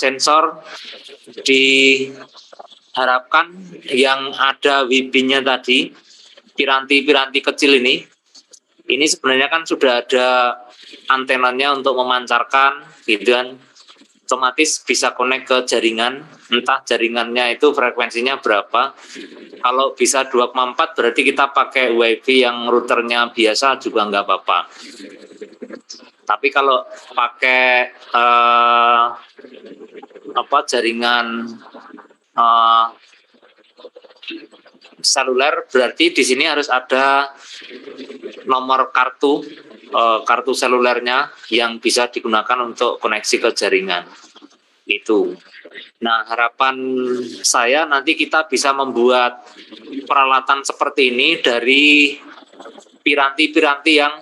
sensor diharapkan yang ada WB-nya tadi, piranti-piranti kecil ini sebenarnya kan sudah ada antenanya untuk memancarkan gitu kan, otomatis bisa connect ke jaringan, entah jaringannya itu frekuensinya berapa. Kalau bisa 2,4 berarti kita pakai WiFi yang routernya biasa juga nggak apa-apa. Tapi kalau pakai jaringan seluler, berarti di sini harus ada nomor kartu selulernya yang bisa digunakan untuk koneksi ke jaringan itu. Nah, harapan saya nanti kita bisa membuat peralatan seperti ini dari piranti-piranti yang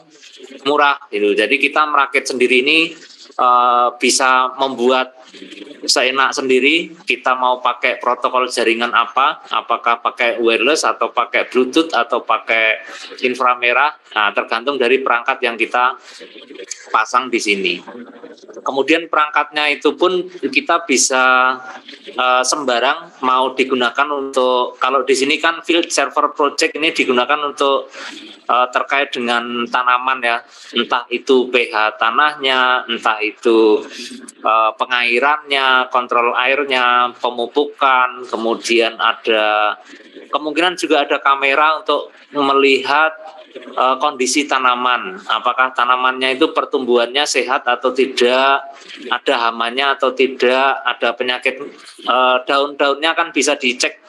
murah gitu. Jadi kita merakit sendiri ini bisa membuat seenak sendiri. Kita mau pakai protokol jaringan apa, apakah pakai wireless atau pakai Bluetooth atau pakai inframerah, nah tergantung dari perangkat yang kita pasang di sini. Kemudian perangkatnya itu pun kita bisa sembarang mau digunakan untuk, kalau di sini kan field server project ini digunakan untuk terkait dengan tanaman ya, entah itu pH tanahnya, entah itu pengairannya, kontrol airnya, pemupukan, kemudian ada kemungkinan juga ada kamera untuk melihat kondisi tanaman, apakah tanamannya itu pertumbuhannya sehat atau tidak, ada hamanya atau tidak, ada penyakit daun-daunnya kan bisa dicek.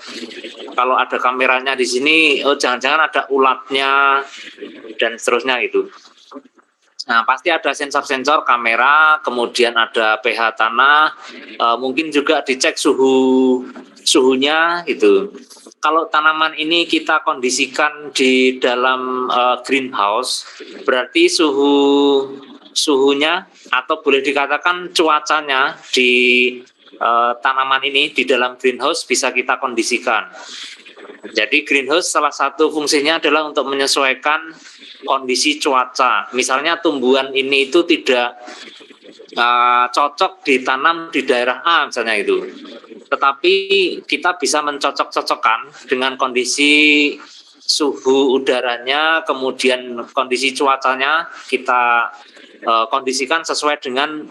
Kalau ada kameranya di sini, oh jangan-jangan ada ulatnya dan seterusnya itu. Nah, pasti ada sensor-sensor kamera, kemudian ada pH tanah, mungkin juga dicek suhunya gitu. Kalau tanaman ini kita kondisikan di dalam greenhouse, berarti suhunya atau boleh dikatakan cuacanya di tanaman ini di dalam greenhouse bisa kita kondisikan. Jadi greenhouse salah satu fungsinya adalah untuk menyesuaikan kondisi cuaca. Misalnya tumbuhan ini itu tidak cocok ditanam di daerah A misalnya itu. Tetapi kita bisa mencocok-cocokkan dengan kondisi suhu udaranya, kemudian kondisi cuacanya kita kondisikan sesuai dengan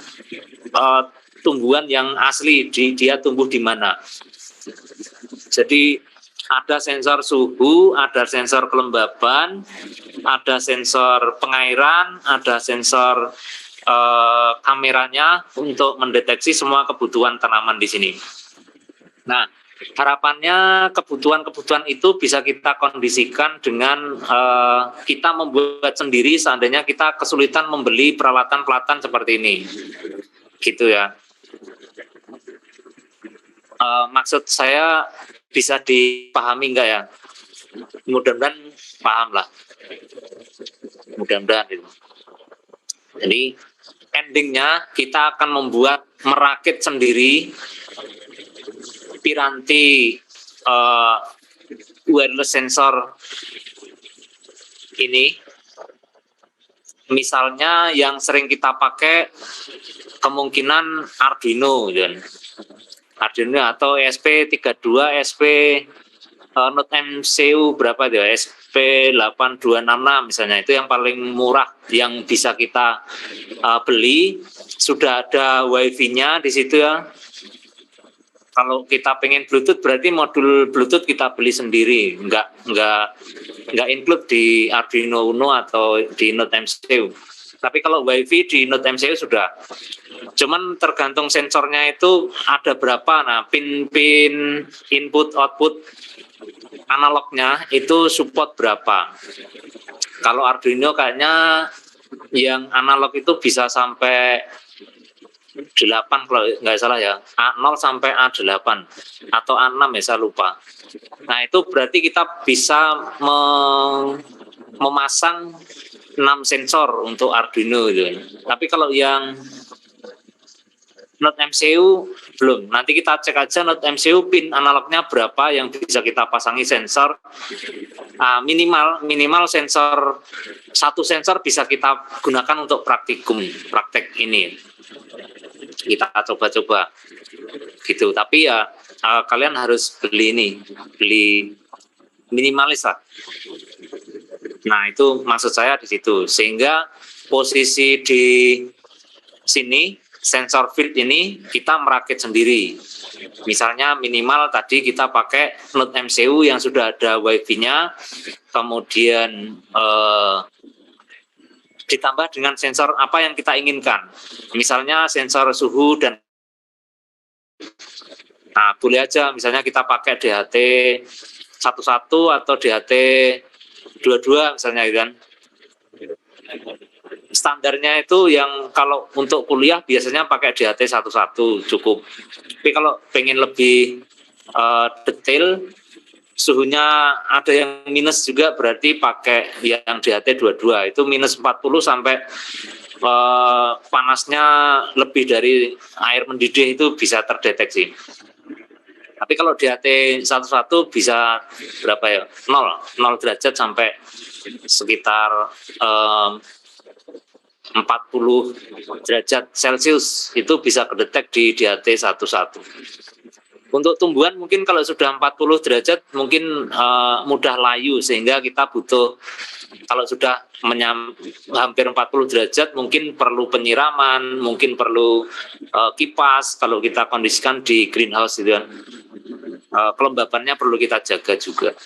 tumbuhan yang asli, dia tumbuh di mana. Jadi ada sensor suhu, ada sensor kelembaban, ada sensor pengairan, ada sensor kameranya untuk mendeteksi semua kebutuhan tanaman di sini. Nah, harapannya kebutuhan-kebutuhan itu bisa kita kondisikan dengan kita membuat sendiri seandainya kita kesulitan membeli peralatan-peralatan seperti ini. Gitu ya. Maksud saya bisa dipahami enggak ya? Mudah-mudahan paham lah. Mudah-mudahan itu. Jadi endingnya kita akan merakit sendiri piranti wireless sensor ini. Misalnya yang sering kita pakai kemungkinan Arduino kan. Arduino atau ESP32, ESP Note MCU berapa itu? SP8266 misalnya, itu yang paling murah yang bisa kita beli. Sudah ada WiFi-nya di situ ya. Kalau kita pengen Bluetooth berarti modul Bluetooth kita beli sendiri, nggak include di Arduino Uno atau di Note MCU. Tapi kalau WiFi di Note MCU sudah. Cuman tergantung sensornya itu ada berapa. Nah, pin-pin input output analognya itu support berapa. Kalau Arduino kayaknya yang analog itu bisa sampai 8 kalau nggak salah ya, A0 sampai A8 atau A6 ya, saya lupa. Nah, itu berarti kita bisa memasang 6 sensor untuk Arduino gitu. Tapi kalau yang Note MCU belum. Nanti kita cek aja Note MCU pin analognya berapa yang bisa kita pasangi sensor. Minimal sensor, satu sensor bisa kita gunakan untuk praktek ini. Kita coba-coba. gitu. Tapi ya kalian harus beli minimalis lah. Nah, itu maksud saya di situ. Sehingga posisi di sini sensor field ini kita merakit sendiri. Misalnya minimal tadi kita pakai Node MCU yang sudah ada Wi-Fi-nya, kemudian ditambah dengan sensor apa yang kita inginkan. Misalnya sensor suhu dan boleh aja misalnya kita pakai DHT 11 atau DHT 22 misalnya gitu kan. Standarnya itu yang kalau untuk kuliah biasanya pakai DHT 11 cukup. Tapi kalau pengen lebih detail, suhunya ada yang minus juga, berarti pakai yang DHT 22 itu minus 40 sampai panasnya lebih dari air mendidih itu bisa terdeteksi. Tapi kalau DHT 11 bisa berapa ya? 0 derajat sampai sekitar 40 derajat Celcius itu bisa kedetek di DHT 11. Untuk tumbuhan mungkin kalau sudah 40 derajat mungkin mudah layu, sehingga kita butuh, kalau sudah hampir 40 derajat mungkin perlu penyiraman, mungkin perlu kipas kalau kita kondisikan di greenhouse gitu kan. Kelembabannya perlu kita jaga juga.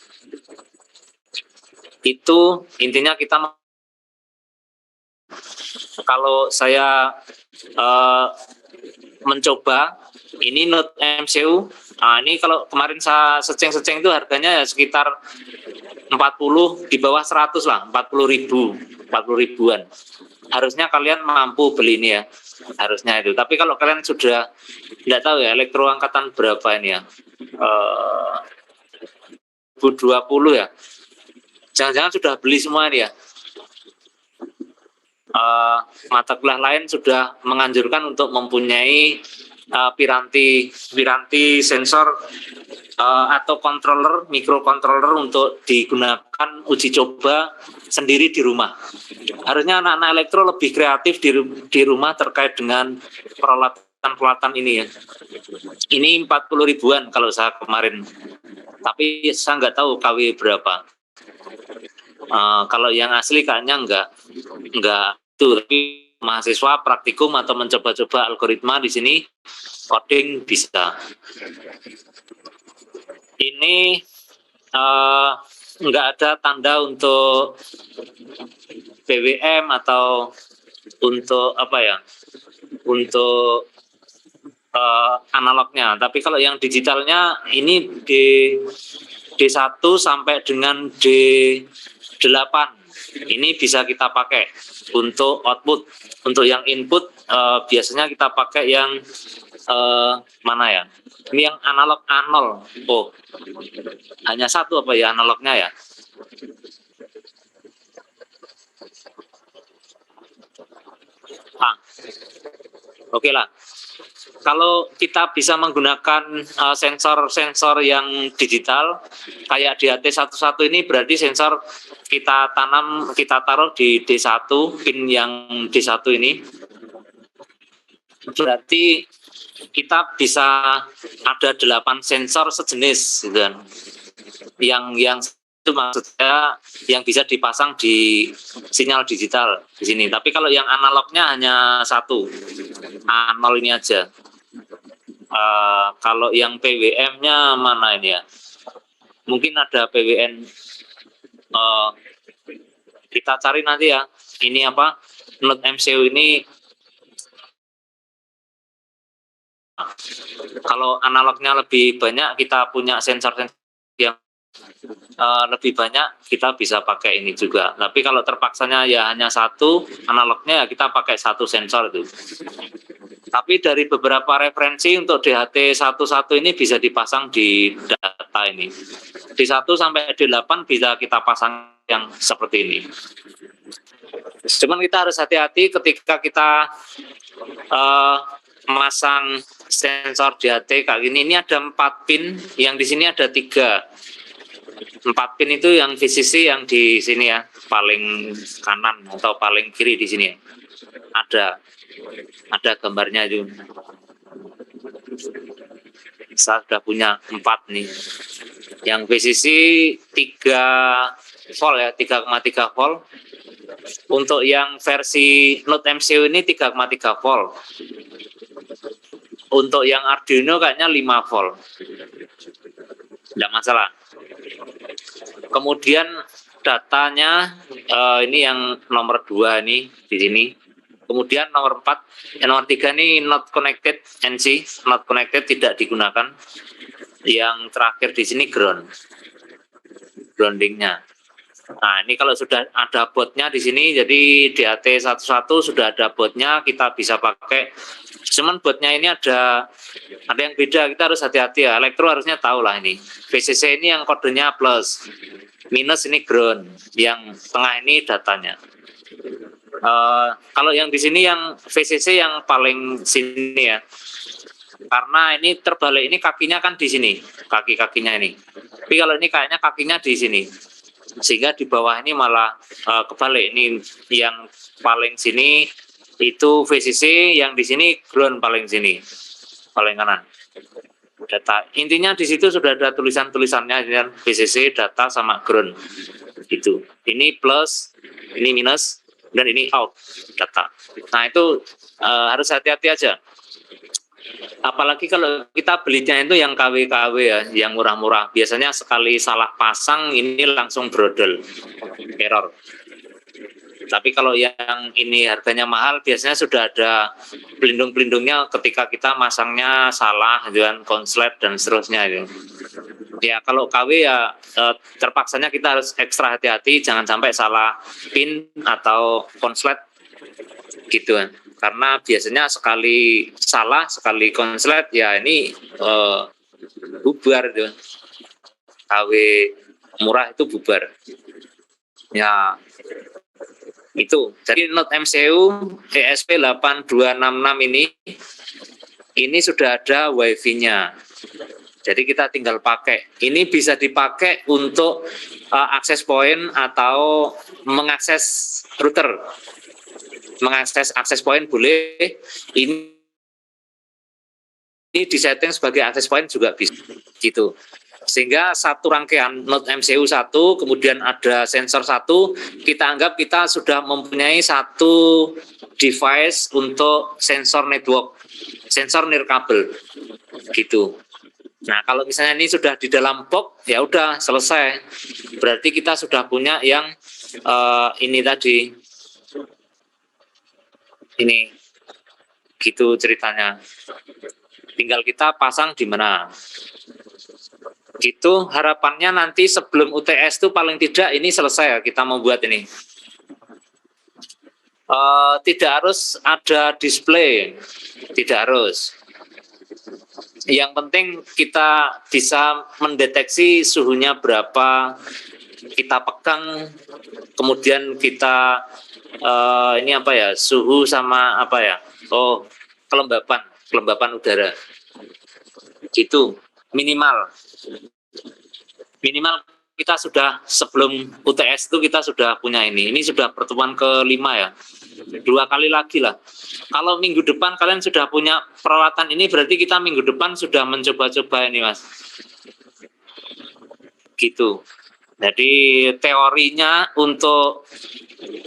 Itu intinya kita kalau saya mencoba ini Node MCU. Ini kalau kemarin saya seceng-seceng itu harganya ya sekitar 40 di bawah 100 lah, 40 ribuan. Harusnya kalian mampu beli ini ya, harusnya itu. Tapi kalau kalian sudah tidak tahu ya elektro angkatan berapa ini ya, 2020 ya, jangan-jangan sudah beli semua ini ya. Mata kuliah lain sudah menganjurkan untuk mempunyai piranti sensor atau controller, microcontroller untuk digunakan uji coba sendiri di rumah. Harusnya anak-anak elektro lebih kreatif di rumah terkait dengan peralatan ini ya. Ini 40 ribuan kalau saya kemarin, tapi saya nggak tahu KW berapa. Kalau yang asli kayaknya enggak itu, tapi mahasiswa praktikum atau mencoba-coba algoritma di sini coding bisa. Ini enggak ada tanda untuk BWM atau untuk apa ya, untuk analognya. Tapi kalau yang digitalnya ini D1 sampai dengan D8 ini bisa kita pakai untuk output. Untuk yang input biasanya kita pakai yang mana ya? Ini yang analog A0. Oh, hanya satu apa ya analognya ya? Oke lah. Kalau kita bisa menggunakan sensor-sensor yang digital kayak DHT11 ini, berarti sensor kita taruh di D1, pin yang D1 ini, berarti kita bisa ada 8 sensor sejenis gitu kan. Yang itu maksud saya yang bisa dipasang di sinyal digital di sini. Tapi kalau yang analognya hanya satu, A0 ini aja. Kalau yang PWM-nya mana ini ya? Mungkin ada PWN. Kita cari nanti ya. Ini apa? Node MCU ini. Kalau analognya lebih banyak, kita punya sensor yang lebih banyak, kita bisa pakai ini juga. Tapi kalau terpaksanya ya hanya satu analognya, ya kita pakai satu sensor itu. Tapi dari beberapa referensi untuk DHT11 ini bisa dipasang di data ini. D1 sampai D8 bisa kita pasang yang seperti ini. Cuman kita harus hati-hati ketika kita memasang sensor DHT kayak gini. Ini ada 4 pin, yang di sini ada 3. 4 pin itu yang VCC yang di sini ya, paling kanan atau paling kiri di sini ya. Ada gambarnya juga. Saya sudah punya 4 nih. Yang VCC 3 volt ya, 3,3 volt. Untuk yang versi Note MCU ini 3,3 volt. Untuk yang Arduino kayaknya 5 volt. Tidak masalah. Kemudian datanya ini yang nomor 2 ini di sini. Kemudian nomor 4, nomor 3 ini not connected NC, not connected, tidak digunakan. Yang terakhir di sini groundingnya. Nah, ini kalau sudah ada bautnya di sini, jadi DAT11 sudah ada bautnya, kita bisa pakai. Cuman bautnya ini ada yang beda, kita harus hati-hati ya. Elektro harusnya tahu lah ini. VCC ini yang kodenya plus, minus ini ground, yang tengah ini datanya. Kalau yang di sini yang VCC yang paling sini ya, karena ini terbalik, ini kakinya kan di sini, kaki-kakinya ini. Tapi kalau ini kayaknya kakinya di sini, sehingga di bawah ini malah kebalik. Ini yang paling sini itu VCC, yang di sini ground paling sini, paling kanan. Data intinya di situ sudah ada tulisannya dengan VCC, data sama ground. Itu. Ini plus, ini minus, dan ini out data. Nah itu harus hati-hati aja. Apalagi kalau kita belinya itu yang KW-KW ya, yang murah-murah. Biasanya sekali salah pasang ini langsung brodol, error. Tapi kalau yang ini harganya mahal, biasanya sudah ada pelindung-pelindungnya ketika kita masangnya salah, dengan konslet dan seterusnya. Ya kalau KW ya terpaksanya kita harus ekstra hati-hati, jangan sampai salah pin atau konslet gitu kan. Karena biasanya sekali salah, sekali konslet ya ini bubar itu. KW murah itu bubar. Ya itu. Jadi Note MCU ESP8266 ini sudah ada WiFi-nya. Jadi kita tinggal pakai. Ini bisa dipakai untuk akses point atau mengakses router. Mengakses akses point boleh. Ini disetting sebagai akses point juga bisa. Gitu. Sehingga satu rangkaian Note MCU 1, kemudian ada sensor 1, kita anggap kita sudah mempunyai satu device untuk sensor network, sensor nirkabel, gitu. Nah kalau misalnya ini sudah di dalam box, ya udah selesai. Berarti kita sudah punya yang ini tadi, ini, gitu ceritanya. Tinggal kita pasang di mana. Gitu harapannya nanti sebelum UTS itu paling tidak ini selesai ya kita membuat ini. Tidak harus ada display, tidak harus. Yang penting kita bisa mendeteksi suhunya berapa, kita pegang, kemudian kita ini apa ya, suhu sama apa ya, kelembapan udara. Gitu minimal kita sudah sebelum UTS itu kita sudah punya ini sudah pertemuan ke-5 ya, 2 kali lagi lah. Kalau minggu depan kalian sudah punya peralatan ini, berarti kita minggu depan sudah mencoba-coba ini mas, gitu. Jadi teorinya untuk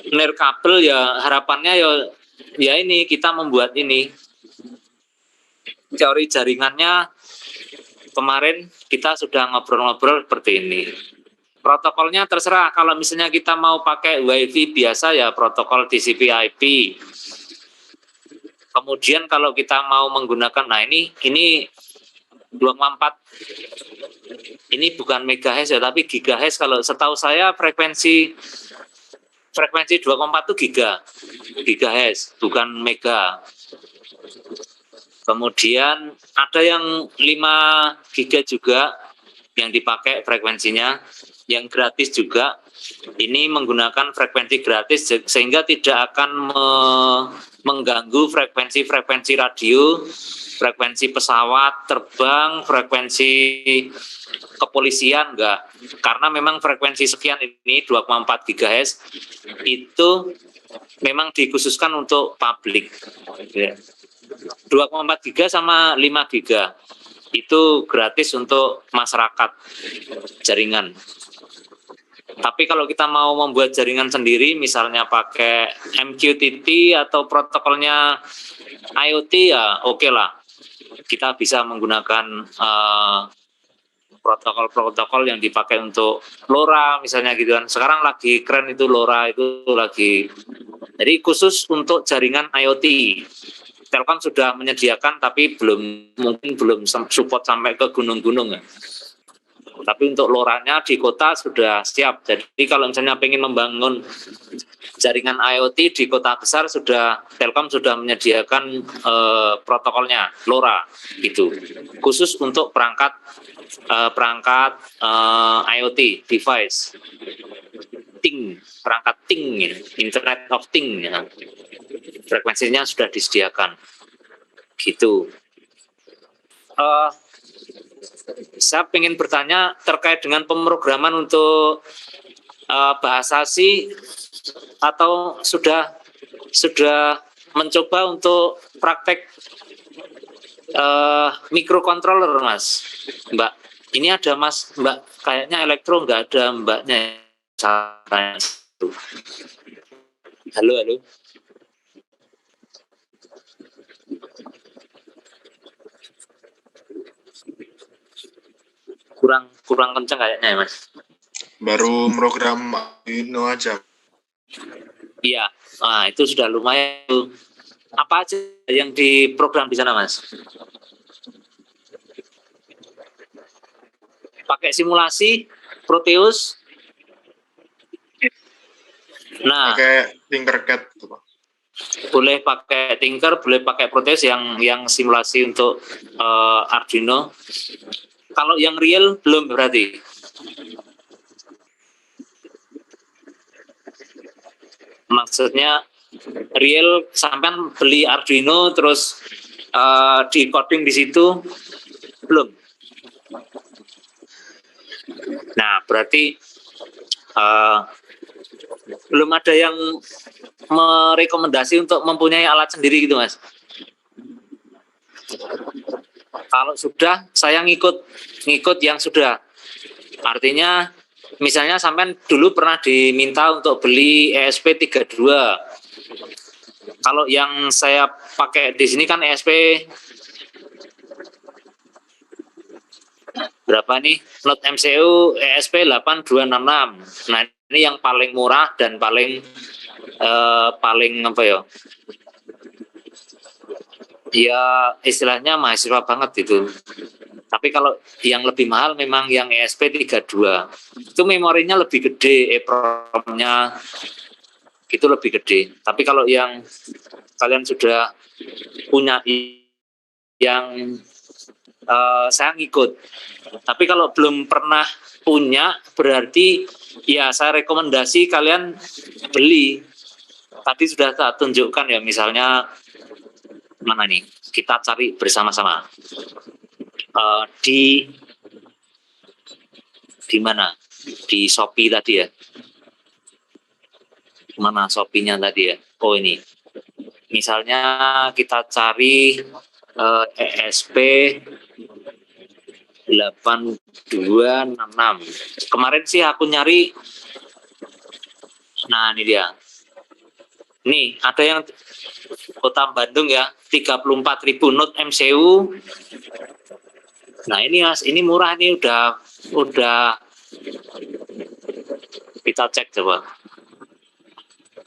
nirkabel ya harapannya ya ini kita membuat ini teori jaringannya. Kemarin kita sudah ngobrol-ngobrol seperti ini. Protokolnya terserah, kalau misalnya kita mau pakai WiFi biasa ya protokol TCP/IP. Kemudian kalau kita mau menggunakan, nah ini 2,4, ini bukan megahertz ya, tapi gigahertz. Kalau setahu saya frekuensi 2,4 itu gigahertz, bukan mega. Kemudian ada yang 5 giga juga yang dipakai frekuensinya, yang gratis juga. Ini menggunakan frekuensi gratis sehingga tidak akan mengganggu frekuensi radio, frekuensi pesawat terbang, frekuensi kepolisian enggak. Karena memang frekuensi sekian ini 2,4 GHz itu memang dikhususkan untuk publik. 2,4 2,4 giga sama 5 giga. Itu gratis untuk masyarakat jaringan. Tapi kalau kita mau membuat jaringan sendiri, misalnya pakai MQTT atau protokolnya IoT, ya oke lah. Kita bisa menggunakan protokol-protokol yang dipakai untuk LoRa misalnya gitu kan. Sekarang lagi keren itu LoRa, itu lagi. Jadi khusus untuk jaringan IoT. Telkom sudah menyediakan tapi mungkin belum support sampai ke gunung-gunung ya. Tapi untuk LoRa-nya di kota sudah siap. Jadi kalau misalnya pengen membangun jaringan IoT di kota besar, Telkom sudah menyediakan protokolnya LoRa gitu. Khusus untuk perangkat IoT device. Perangkat Internet of Things ya. Frekuensinya sudah disediakan. Gitu. Saya ingin bertanya terkait dengan pemrograman untuk bahasa C, atau sudah mencoba untuk praktek microcontroller, Mas, Mbak. Ini ada Mbak, kayaknya elektro nggak ada Mbaknya. Halo. Kurang kencang kayaknya ya, Mas. Baru program Arduino aja. Iya, nah itu sudah lumayan. Apa aja yang diprogram di sana, Mas? Pakai simulasi Proteus. Nah, pakai Tinkercad itu, Pak. Boleh pakai Tinker, boleh pakai Proteus yang simulasi untuk Arduino. Kalau yang real belum berarti. Maksudnya real sampai beli Arduino terus di coding di situ belum. Nah, berarti belum ada yang merekomendasi untuk mempunyai alat sendiri gitu, Mas. Kalau sudah, saya ngikut yang sudah. Artinya misalnya sampai dulu pernah diminta untuk beli ESP32. Kalau yang saya pakai di sini kan ESP berapa nih? Note MCU ESP 8266. Nah, ini yang paling murah dan paling apa ya? Ya istilahnya mahasiswa banget itu. Tapi kalau yang lebih mahal memang yang ESP32. Itu memorinya lebih gede, EEPROM-nya itu lebih gede. Tapi kalau yang kalian sudah punya yang saya ngikut. Tapi kalau belum pernah punya, berarti ya saya rekomendasi kalian beli. Tadi sudah saya tunjukkan ya, misalnya mana nih? Kita cari bersama-sama. Di mana? Di Shopee tadi ya. Mana Shopee-nya tadi ya? Oh ini. Misalnya kita cari ESP 8266. Kemarin sih aku nyari. Nah, ini dia. Nih, ada yang Kota Bandung ya, 34.000 Note MCU. Nah, ini Mas, ini murah, ini udah kita cek coba.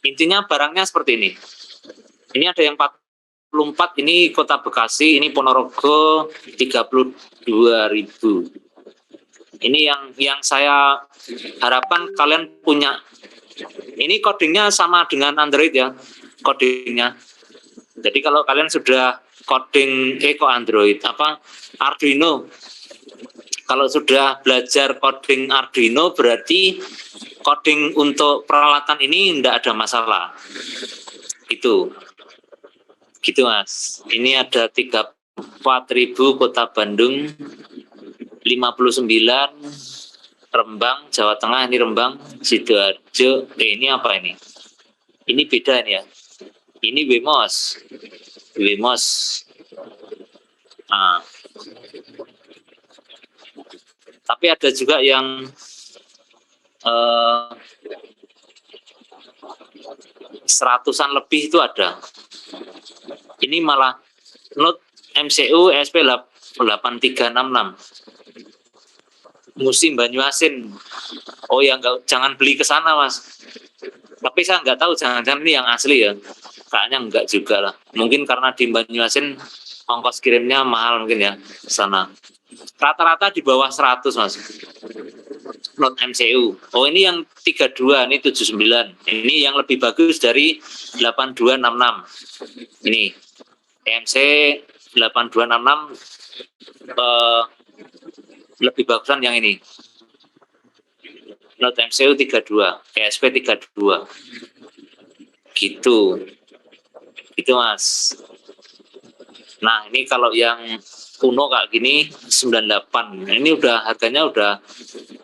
Intinya barangnya seperti ini. Ini ada yang 44, ini Kota Bekasi, ini Ponorogo 32.000. Ini yang saya harapkan kalian punya. Ini codingnya sama dengan Android ya, codingnya. Jadi kalau kalian sudah coding Android Arduino, kalau sudah belajar coding Arduino berarti coding untuk peralatan ini tidak ada masalah. Itu gitu, Mas. Ini ada 34.000 Kota Bandung, 59 Rembang, Jawa Tengah, ini Rembang, Sidoarjo. Ini apa ini? Ini beda ini ya. Ini Wemos. Nah, tapi ada juga yang seratusan lebih itu ada. Ini malah Note MCU ESP 8366 musim Banyuasin. Oh ya, enggak, jangan beli ke sana mas. Tapi saya nggak tahu, jangan-jangan ini yang asli ya. Kayaknya enggak juga lah. Mungkin karena di Banyuasin ongkos kirimnya mahal mungkin ya sana. Rata-rata di bawah 100 mas. Note MCU. Oh ini yang 32, ini 79. Ini yang lebih bagus dari 8266. Ini EMC 8266 lebih bagusan yang ini. Note MCU 32, ESP 32. Gitu. Itu mas. Nah ini kalau yang kuno kayak gini 98. Ini udah harganya udah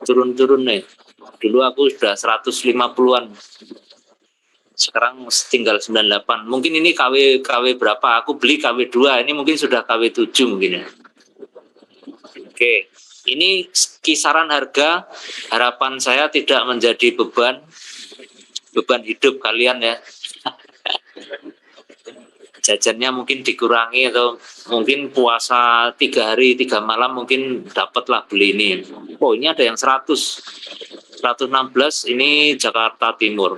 turun-turun nih. Dulu aku sudah 150-an. Sekarang tinggal 98. Mungkin ini KW berapa? Aku beli KW 2. Ini mungkin sudah KW 7 mungkin ya. Oke. Ini kisaran harga, harapan saya tidak menjadi beban hidup kalian ya. Jajannya mungkin dikurangi atau mungkin puasa 3 hari 3 malam mungkin dapatlah beli ini. Oh ini ada yang 116 ini Jakarta Timur.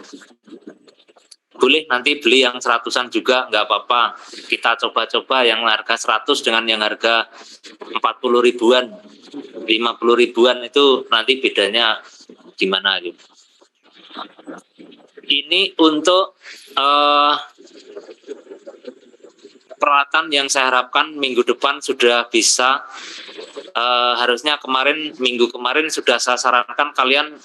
Boleh nanti beli yang 100-an juga nggak apa-apa. Kita coba-coba yang harga 100 dengan yang harga 40 ribuan, 50 ribuan itu nanti bedanya gimana gitu. Ini untuk peralatan yang saya harapkan minggu depan sudah bisa. Harusnya minggu kemarin sudah saya sarankan kalian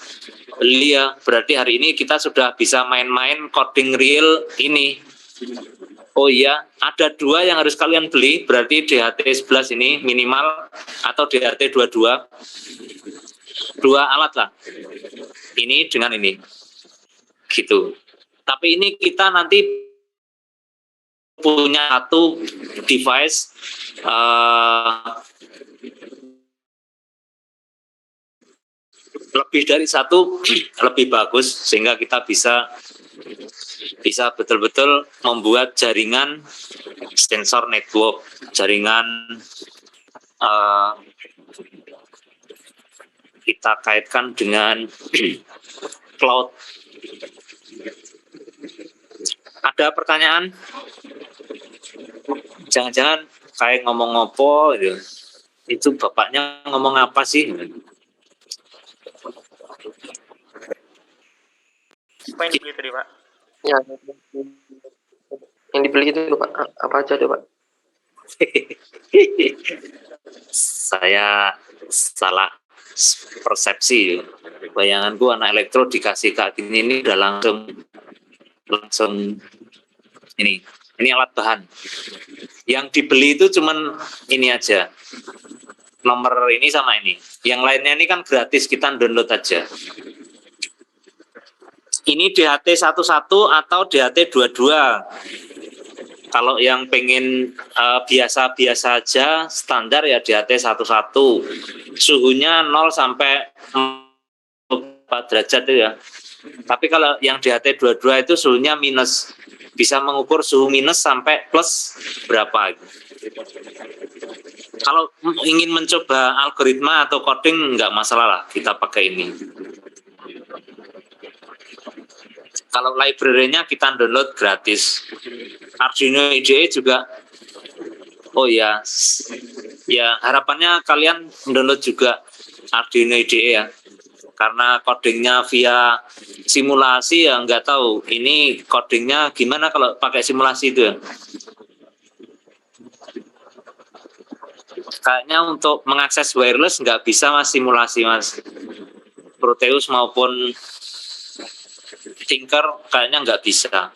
beli ya. Berarti hari ini kita sudah bisa main-main coding real ini. Oh iya, ada 2 yang harus kalian beli. Berarti DHT 11 ini minimal atau DHT 22. 2 alat lah. Ini dengan ini. Gitu. Tapi ini kita nanti punya satu device lebih dari satu lebih bagus sehingga kita bisa betul-betul membuat jaringan sensor network, jaringan kita kaitkan dengan cloud. Ada pertanyaan? Jangan-jangan kayak ngomong ngopo gitu. Itu bapaknya ngomong apa sih? Apa yang dibeli tadi Pak? Ya, yang dibeli itu Pak, apa aja deh Pak? Saya salah persepsi. Bayanganku anak elektro dikasih kayak gini ini udah langsung ini alat bahan. Yang dibeli itu cuman ini aja. Nomor ini sama ini. Yang lainnya ini kan gratis, kita download aja. Ini DHT 11 atau DHT 22. Kalau yang pengen biasa-biasa aja, standar ya DHT 11. Suhunya 0 sampai 4 derajat itu ya. Tapi kalau yang DHT 22 itu suhunya minus. Bisa mengukur suhu minus sampai plus berapa. Kalau ingin mencoba algoritma atau coding nggak masalah lah, kita pakai ini. Kalau library-nya kita download gratis. Arduino IDE juga. Oh ya, harapannya kalian download juga Arduino IDE ya. Karena codingnya via simulasi ya nggak tahu. Ini codingnya gimana kalau pakai simulasi itu ya. Kayaknya untuk mengakses wireless nggak bisa mas simulasi mas. Proteus maupun Tinker kayaknya nggak bisa.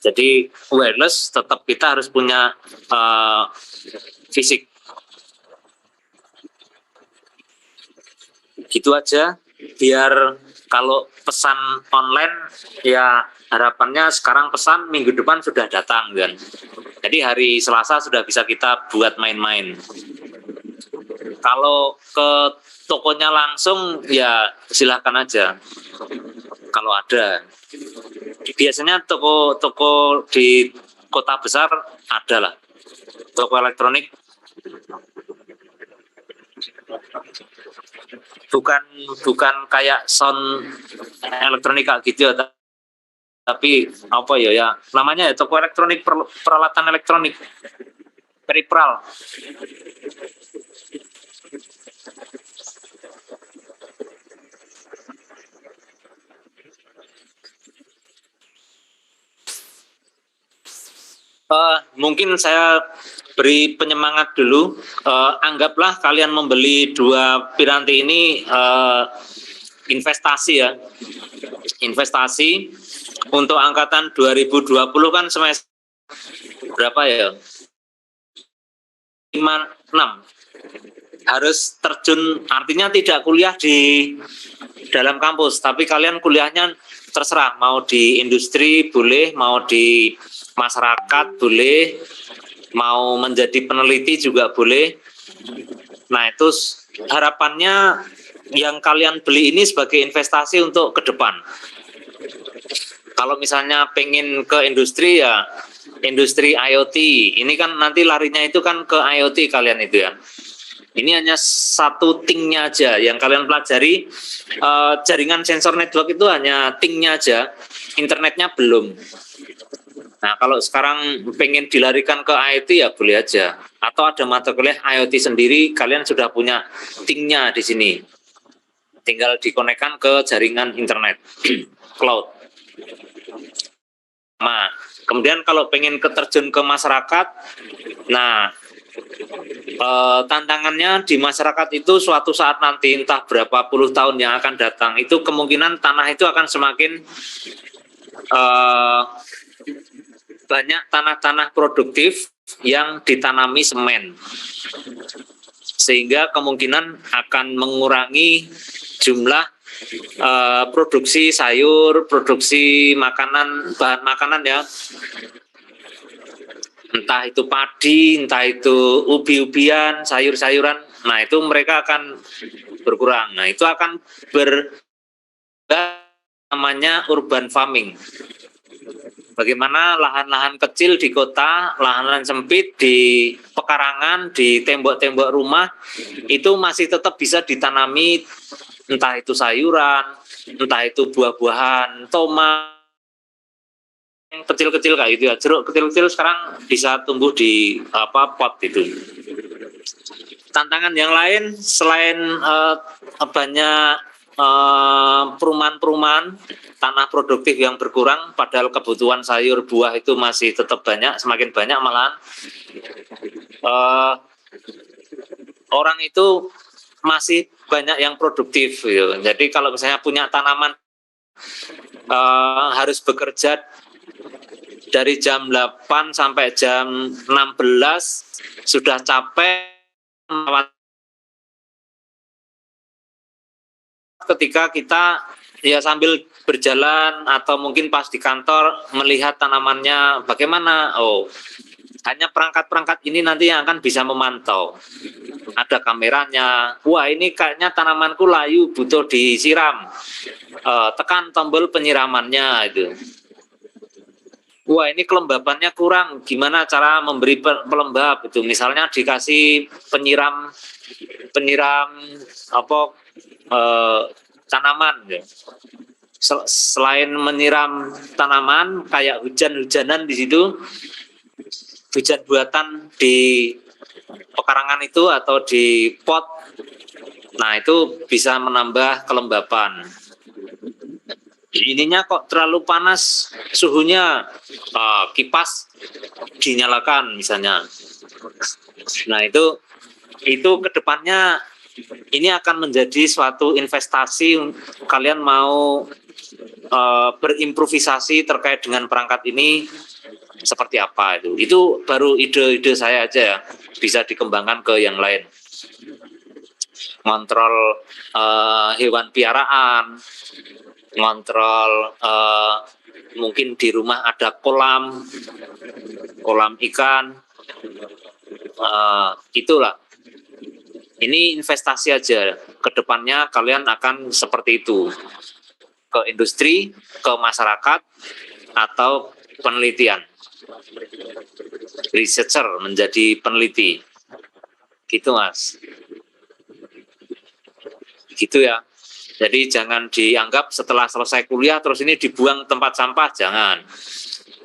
Jadi wireless tetap kita harus punya fisik. Gitu aja. Biar kalau pesan online ya harapannya sekarang pesan minggu depan sudah datang kan. Jadi hari Selasa sudah bisa kita buat main-main. Kalau ke tokonya langsung ya silahkan aja. Kalau ada. Biasanya toko-toko di kota besar ada lah. Toko elektronik bukan kayak sound elektronik kayak gitu ya, tapi apa ya namanya ya toko elektronik, peralatan elektronik, peripheral. Mungkin saya beri penyemangat dulu. Anggaplah kalian membeli 2 piranti ini investasi ya. Investasi untuk angkatan 2020 kan semester berapa ya? 5, 6. Harus terjun, artinya tidak kuliah di dalam kampus, tapi kalian kuliahnya terserah, mau di industri boleh, mau di masyarakat boleh, mau menjadi peneliti juga boleh. Nah itu harapannya yang kalian beli ini sebagai investasi untuk ke depan. Kalau misalnya pengen ke industri ya industri IoT, ini kan nanti larinya itu kan ke IoT kalian itu ya. Ini hanya satu thing-nya aja yang kalian pelajari. Jaringan sensor network itu hanya thing-nya aja, internetnya belum. Nah kalau sekarang pengen dilarikan ke IoT ya boleh aja. Atau ada mata kuliah IoT sendiri, kalian sudah punya thing-nya di sini. Tinggal dikonekkan ke jaringan internet, cloud. Nah, kemudian kalau pengen keterjun ke masyarakat, nah tantangannya di masyarakat itu suatu saat nanti entah berapa puluh tahun yang akan datang itu kemungkinan tanah itu akan semakin banyak tanah-tanah produktif yang ditanami semen, sehingga kemungkinan akan mengurangi jumlah produksi sayur, produksi makanan, bahan makanan ya, entah itu padi, entah itu ubi-ubian, sayur-sayuran. Nah itu mereka akan berkurang. Nah itu akan namanya urban farming. Bagaimana lahan-lahan kecil di kota, lahan-lahan sempit di pekarangan, di tembok-tembok rumah itu masih tetap bisa ditanami, entah itu sayuran, entah itu buah-buahan, tomat yang kecil-kecil kayak gitu ya. Jeruk kecil-kecil sekarang bisa tumbuh di pot itu. Tantangan yang lain selain banyak perumahan-perumahan, tanah produktif yang berkurang, padahal kebutuhan sayur buah itu masih tetap banyak, semakin banyak malahan. Orang itu masih banyak yang produktif gitu. Jadi kalau misalnya punya tanaman harus bekerja dari jam 8 sampai jam 16 sudah capek. Ketika kita ya sambil berjalan atau mungkin pas di kantor melihat tanamannya bagaimana, hanya perangkat-perangkat ini nanti yang akan bisa memantau. Ada kameranya, wah ini kayaknya tanamanku layu butuh disiram, tekan tombol penyiramannya itu. Wah ini kelembabannya kurang, gimana cara memberi pelembab itu, misalnya dikasih penyiram tanaman ya. Selain menyiram tanaman kayak hujan-hujanan di situ, hujan buatan di pekarangan itu atau di pot, nah itu bisa menambah kelembapan. Ininya kok terlalu panas suhunya, kipas dinyalakan misalnya. Nah itu kedepannya ini akan menjadi suatu investasi. Kalian mau berimprovisasi terkait dengan perangkat ini seperti apa itu baru ide-ide saya aja ya, bisa dikembangkan ke yang lain. Ngontrol hewan piaraan, ngontrol mungkin di rumah ada kolam ikan, itulah. Ini investasi aja. Kedepannya kalian akan seperti itu, ke industri, ke masyarakat, atau penelitian. Researcher menjadi peneliti, gitu Mas. Gitu ya. Jadi jangan dianggap setelah selesai kuliah terus ini dibuang tempat sampah, jangan.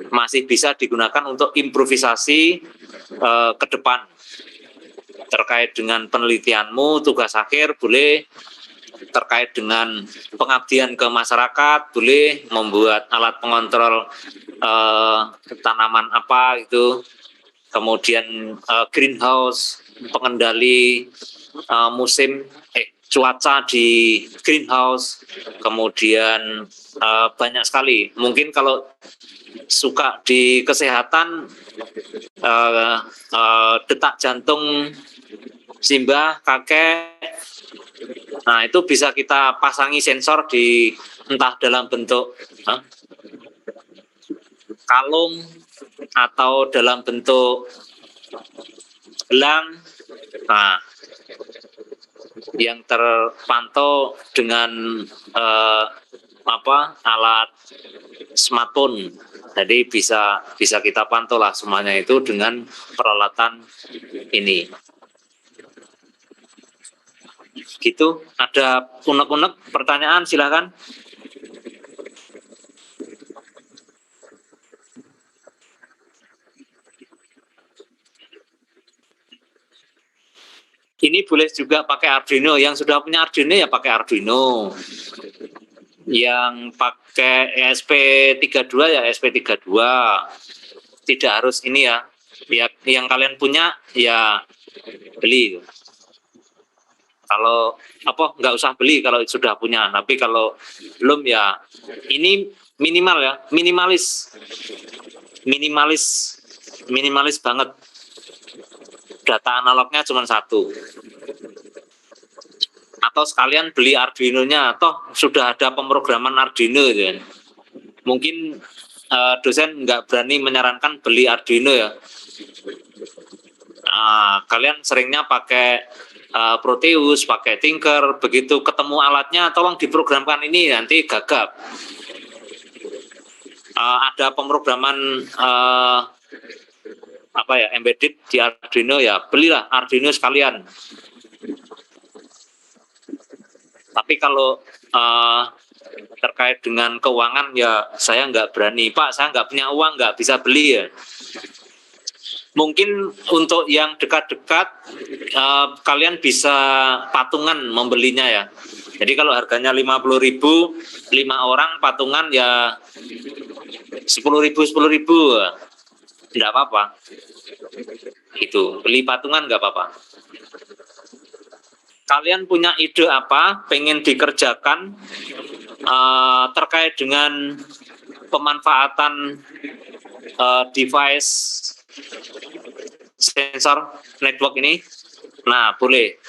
Masih bisa digunakan untuk improvisasi ke depan. Terkait dengan penelitianmu, tugas akhir boleh, terkait dengan pengabdian ke masyarakat boleh, membuat alat pengontrol tanaman apa itu, kemudian greenhouse, pengendali cuaca di greenhouse, kemudian banyak sekali. Mungkin kalau suka di kesehatan, detak jantung simbah kakek, nah itu bisa kita pasangi sensor di entah dalam bentuk kalung atau dalam bentuk gelang. Nah, yang terpantau dengan alat smartphone. Jadi bisa kita pantau lah semuanya itu dengan peralatan ini. Gitu. Ada unek-unek pertanyaan, silakan. Ini boleh juga pakai Arduino. Yang sudah punya Arduino ya pakai Arduino. Yang pakai ESP32 ya ESP32. Tidak harus ini ya. Yang kalian punya ya beli. Kalau nggak usah beli kalau sudah punya. Tapi kalau belum ya ini minimal ya, minimalis banget. Data analognya cuma satu. Atau sekalian beli Arduino-nya, toh sudah ada pemrograman Arduino gitu kan. Mungkin dosen nggak berani menyarankan beli Arduino ya. Kalian seringnya pakai Proteus, pakai Tinker, begitu ketemu alatnya tolong diprogramkan ini, nanti gagap. Ada pemrograman embedded di Arduino ya, belilah Arduino sekalian. Tapi kalau terkait dengan keuangan ya saya nggak berani, Pak, saya nggak punya uang, nggak bisa beli ya. Mungkin untuk yang dekat-dekat kalian bisa patungan membelinya ya. Jadi kalau harganya 50.000, 5 orang patungan ya 10.000, tidak apa-apa. Itu beli patungan nggak apa-apa. Kalian punya ide apa pengen dikerjakan terkait dengan pemanfaatan device sensor network ini? Nah, boleh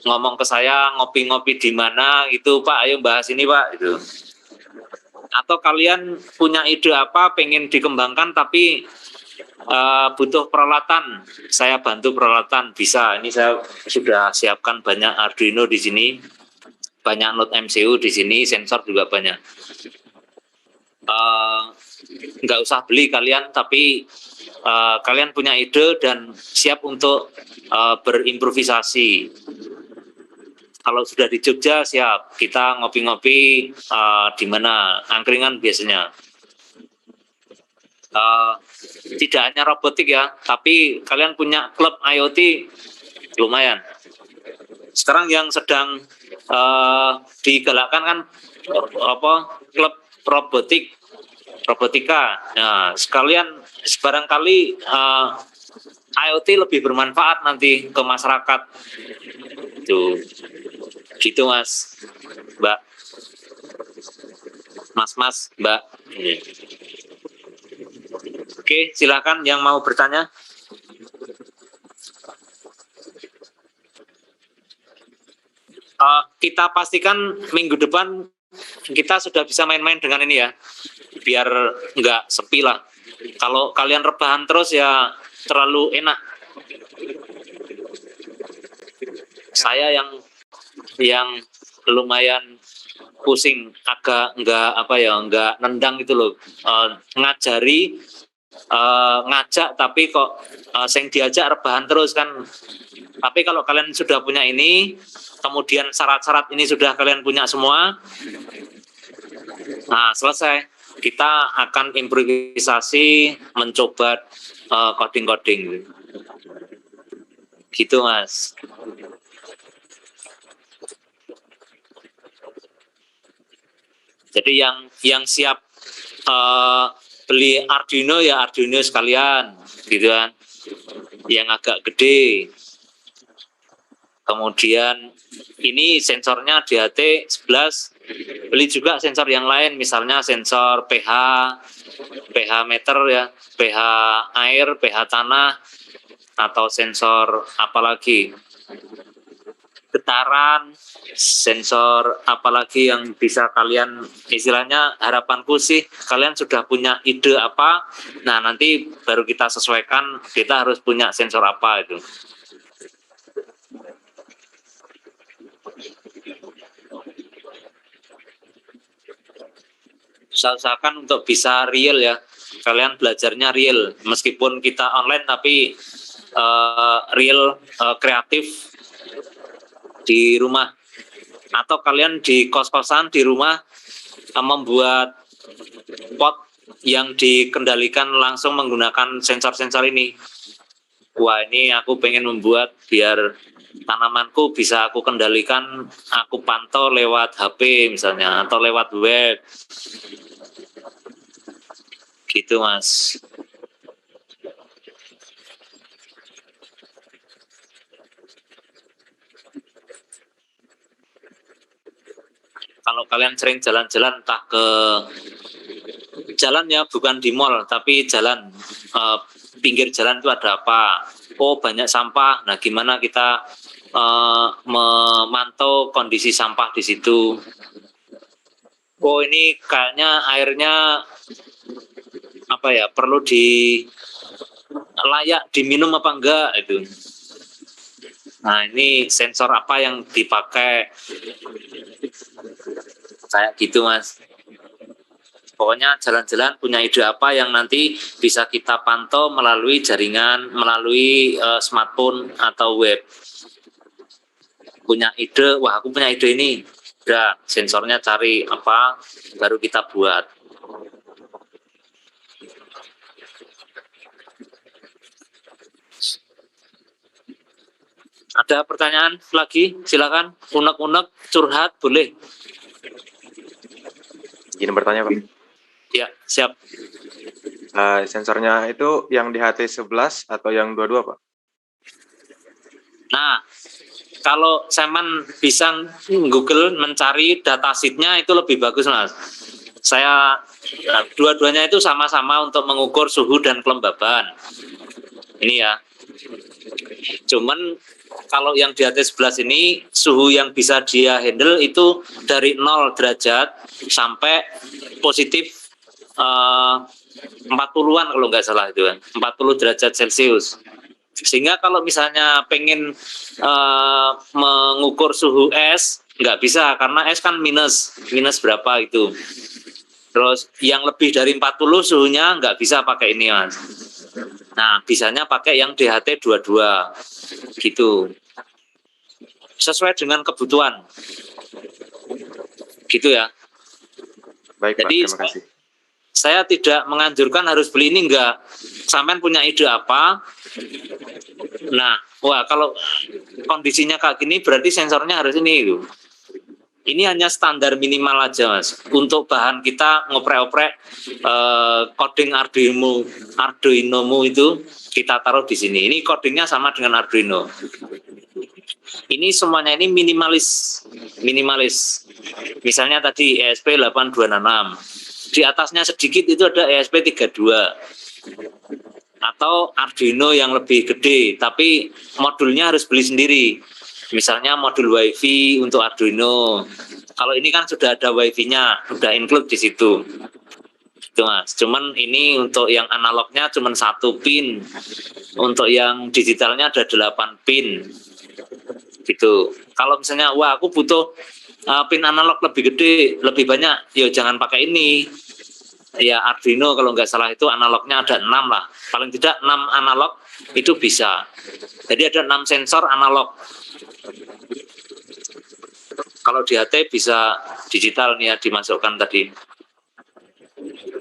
ngomong ke saya, ngopi-ngopi di mana gitu, Pak, ayo bahas ini, Pak, gitu. Atau kalian punya ide apa pengen dikembangkan tapi butuh peralatan, saya bantu peralatan, bisa. Ini saya sudah siapkan banyak Arduino di sini, banyak node MCU di sini, sensor juga banyak. Nggak usah beli kalian, tapi kalian punya ide dan siap untuk berimprovisasi. Kalau sudah di Jogja siap, kita ngopi-ngopi di mana, angkringan biasanya. Tidak hanya robotik ya, tapi kalian punya klub IoT lumayan. Sekarang yang sedang digalakkan kan klub robotika. Nah, sekalian barangkali IoT lebih bermanfaat nanti ke masyarakat. Gitu Mas, Mbak, Mas, Mbak. Oke, silakan yang mau bertanya. Kita pastikan minggu depan kita sudah bisa main-main dengan ini ya. biar nggak sepi lah. Kalau kalian rebahan terus ya terlalu enak. Saya yang lumayan pusing, agak nggak nendang gitu loh. Ngajari ngajak tapi kok sing diajak rebahan terus kan. Tapi kalau kalian sudah punya ini, kemudian syarat-syarat ini sudah kalian punya semua, nah selesai. Kita akan improvisasi, mencoba coding-coding gitu Mas. Jadi yang siap beli Arduino ya Arduino sekalian gitu kan, yang agak gede. Kemudian ini sensornya DHT 11, beli juga sensor yang lain, misalnya sensor pH meter ya, pH air, pH tanah, atau sensor apalagi getaran, sensor apalagi yang bisa kalian, istilahnya harapanku sih kalian sudah punya ide apa, nah nanti baru kita sesuaikan kita harus punya sensor apa itu. Usahakan untuk bisa real ya, kalian belajarnya real, meskipun kita online tapi real, kreatif di rumah, atau kalian di kos-kosan di rumah membuat pot yang dikendalikan langsung menggunakan sensor-sensor ini. Wah, ini aku pengen membuat biar tanamanku bisa aku kendalikan, aku pantau lewat HP misalnya atau lewat web gitu Mas. Kalau kalian sering jalan-jalan, entah ke jalan ya, bukan di mall tapi jalan, pinggir jalan itu ada apa, oh banyak sampah, nah gimana kita memantau kondisi sampah di situ. Oh ini kayaknya airnya apa ya, perlu layak diminum apa enggak itu. Nah ini sensor apa yang dipakai, kayak gitu Mas. Pokoknya jalan-jalan punya ide apa yang nanti bisa kita pantau melalui jaringan, melalui smartphone atau web. Punya ide, wah aku punya ide ini, udah sensornya cari apa, baru kita buat. Ada pertanyaan lagi? Silakan, unek-unek, curhat boleh. Izin bertanya Pak. Ya, siap. Sensornya itu yang di HT11 atau yang 22 Pak? Nah, kalau Seman bisa Google mencari datasheetnya itu lebih bagus Mas. Saya dua-duanya itu sama-sama untuk mengukur suhu dan kelembaban. Ini ya. Cuman kalau yang di atas 11 ini suhu yang bisa dia handle itu dari 0 derajat sampai positif 40-an kalau nggak salah itu kan, 40 derajat Celcius. Sehingga kalau misalnya pengen mengukur suhu es nggak bisa, karena es kan minus berapa itu. Terus yang lebih dari 40 suhunya nggak bisa pakai ini Mas. Nah, bisanya pakai yang DHT 22 gitu. Sesuai dengan kebutuhan. Gitu ya. Baik Pak, Jadi terima kasih. saya tidak menganjurkan harus beli ini, enggak. Sampean punya ide apa? Nah, wah kalau kondisinya kayak gini berarti sensornya harus ini itu. Ini hanya standar minimal aja Mas. Untuk bahan kita ngoprek-oprek coding Arduino-mu itu kita taruh di sini. Ini codingnya sama dengan Arduino. Ini semuanya ini minimalis. Misalnya tadi ESP8266. Di atasnya sedikit itu ada ESP32. Atau Arduino yang lebih gede, tapi modulnya harus beli sendiri. Misalnya modul WiFi untuk Arduino. Kalau ini kan sudah ada WiFi-nya, sudah include di situ. Itu Mas. Cuman ini untuk yang analognya cuman 1 pin. Untuk yang digitalnya ada 8 pin. Gitu. Kalau misalnya wah aku butuh pin analog lebih gede, lebih banyak, ya jangan pakai ini. Ya Arduino kalau nggak salah itu analognya ada 6 lah. Paling tidak 6 analog itu bisa. Jadi ada 6 sensor analog. Kalau di HT bisa digital nih ya dimasukkan tadi.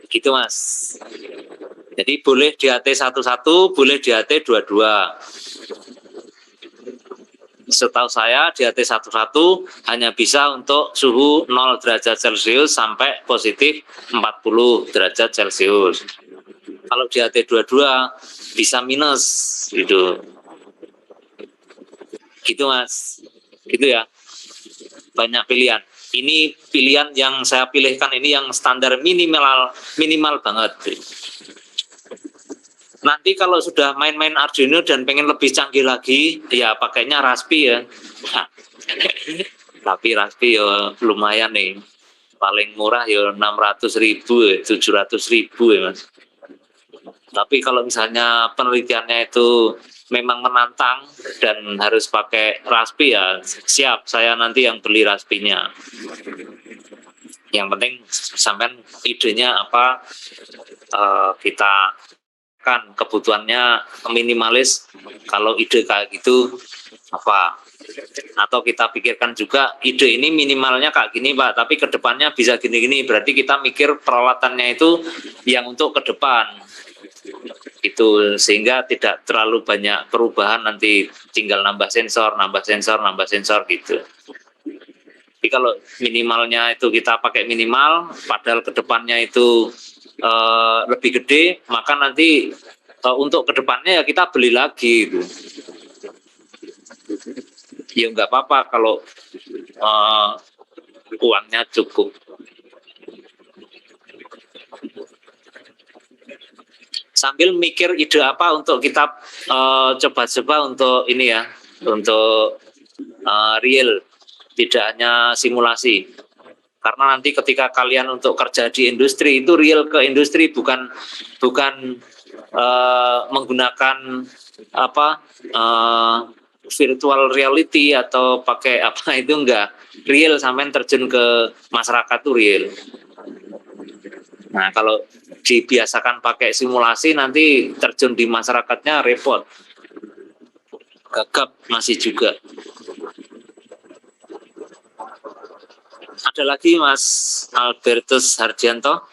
Gitu Mas. Jadi boleh di HT 11, boleh di HT 22. Setahu saya di HT 11 hanya bisa untuk suhu 0 derajat Celcius sampai positif 40 derajat Celcius. Kalau di HT 22 bisa minus gitu. Gitu Mas. Gitu ya. Banyak pilihan. Ini pilihan yang saya pilihkan ini yang standar minimal banget. Nanti kalau sudah main-main Arduino dan pengen lebih canggih lagi, ya pakainya Raspi ya. Tapi Raspi ya lumayan nih. Paling murah ya 600.000, 700.000 ya Mas. Tapi kalau misalnya penelitiannya itu memang menantang dan harus pakai Raspi ya siap, saya nanti yang beli Raspinya. Yang penting sampai idenya apa, kita kan kebutuhannya minimalis. Kalau ide kayak gitu apa, atau kita pikirkan juga ide ini minimalnya kayak gini Pak, tapi kedepannya bisa gini-gini, berarti kita mikir peralatannya itu yang untuk ke depan itu, sehingga tidak terlalu banyak perubahan, nanti tinggal nambah sensor gitu. Jadi kalau minimalnya itu kita pakai minimal, padahal kedepannya itu lebih gede, maka nanti untuk kedepannya ya kita beli lagi gitu. Ya nggak apa-apa kalau uangnya cukup. Sambil mikir ide apa untuk kita coba-coba untuk ini ya, untuk real, tidak hanya simulasi. Karena nanti ketika kalian untuk kerja di industri itu real ke industri, bukan menggunakan apa virtual reality atau pakai apa, itu enggak real, sampai terjun ke masyarakat tuh real. Nah kalau dibiasakan pakai simulasi, nanti terjun di masyarakatnya repot, gagap masih juga. Ada lagi Mas Albertus Hardianto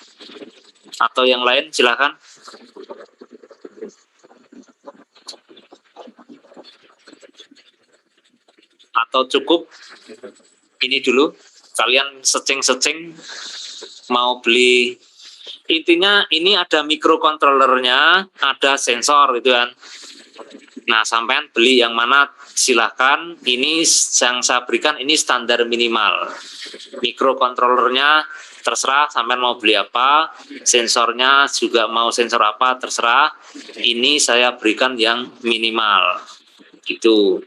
atau yang lain, silakan. Atau cukup ini dulu, kalian searching mau beli. Intinya ini ada microcontrollernya, ada sensor gitu kan. Nah sampean beli yang mana silahkan. Ini yang saya berikan ini standar minimal. Microcontrollernya terserah sampean mau beli apa, sensornya juga mau sensor apa terserah. Ini saya berikan yang minimal gitu.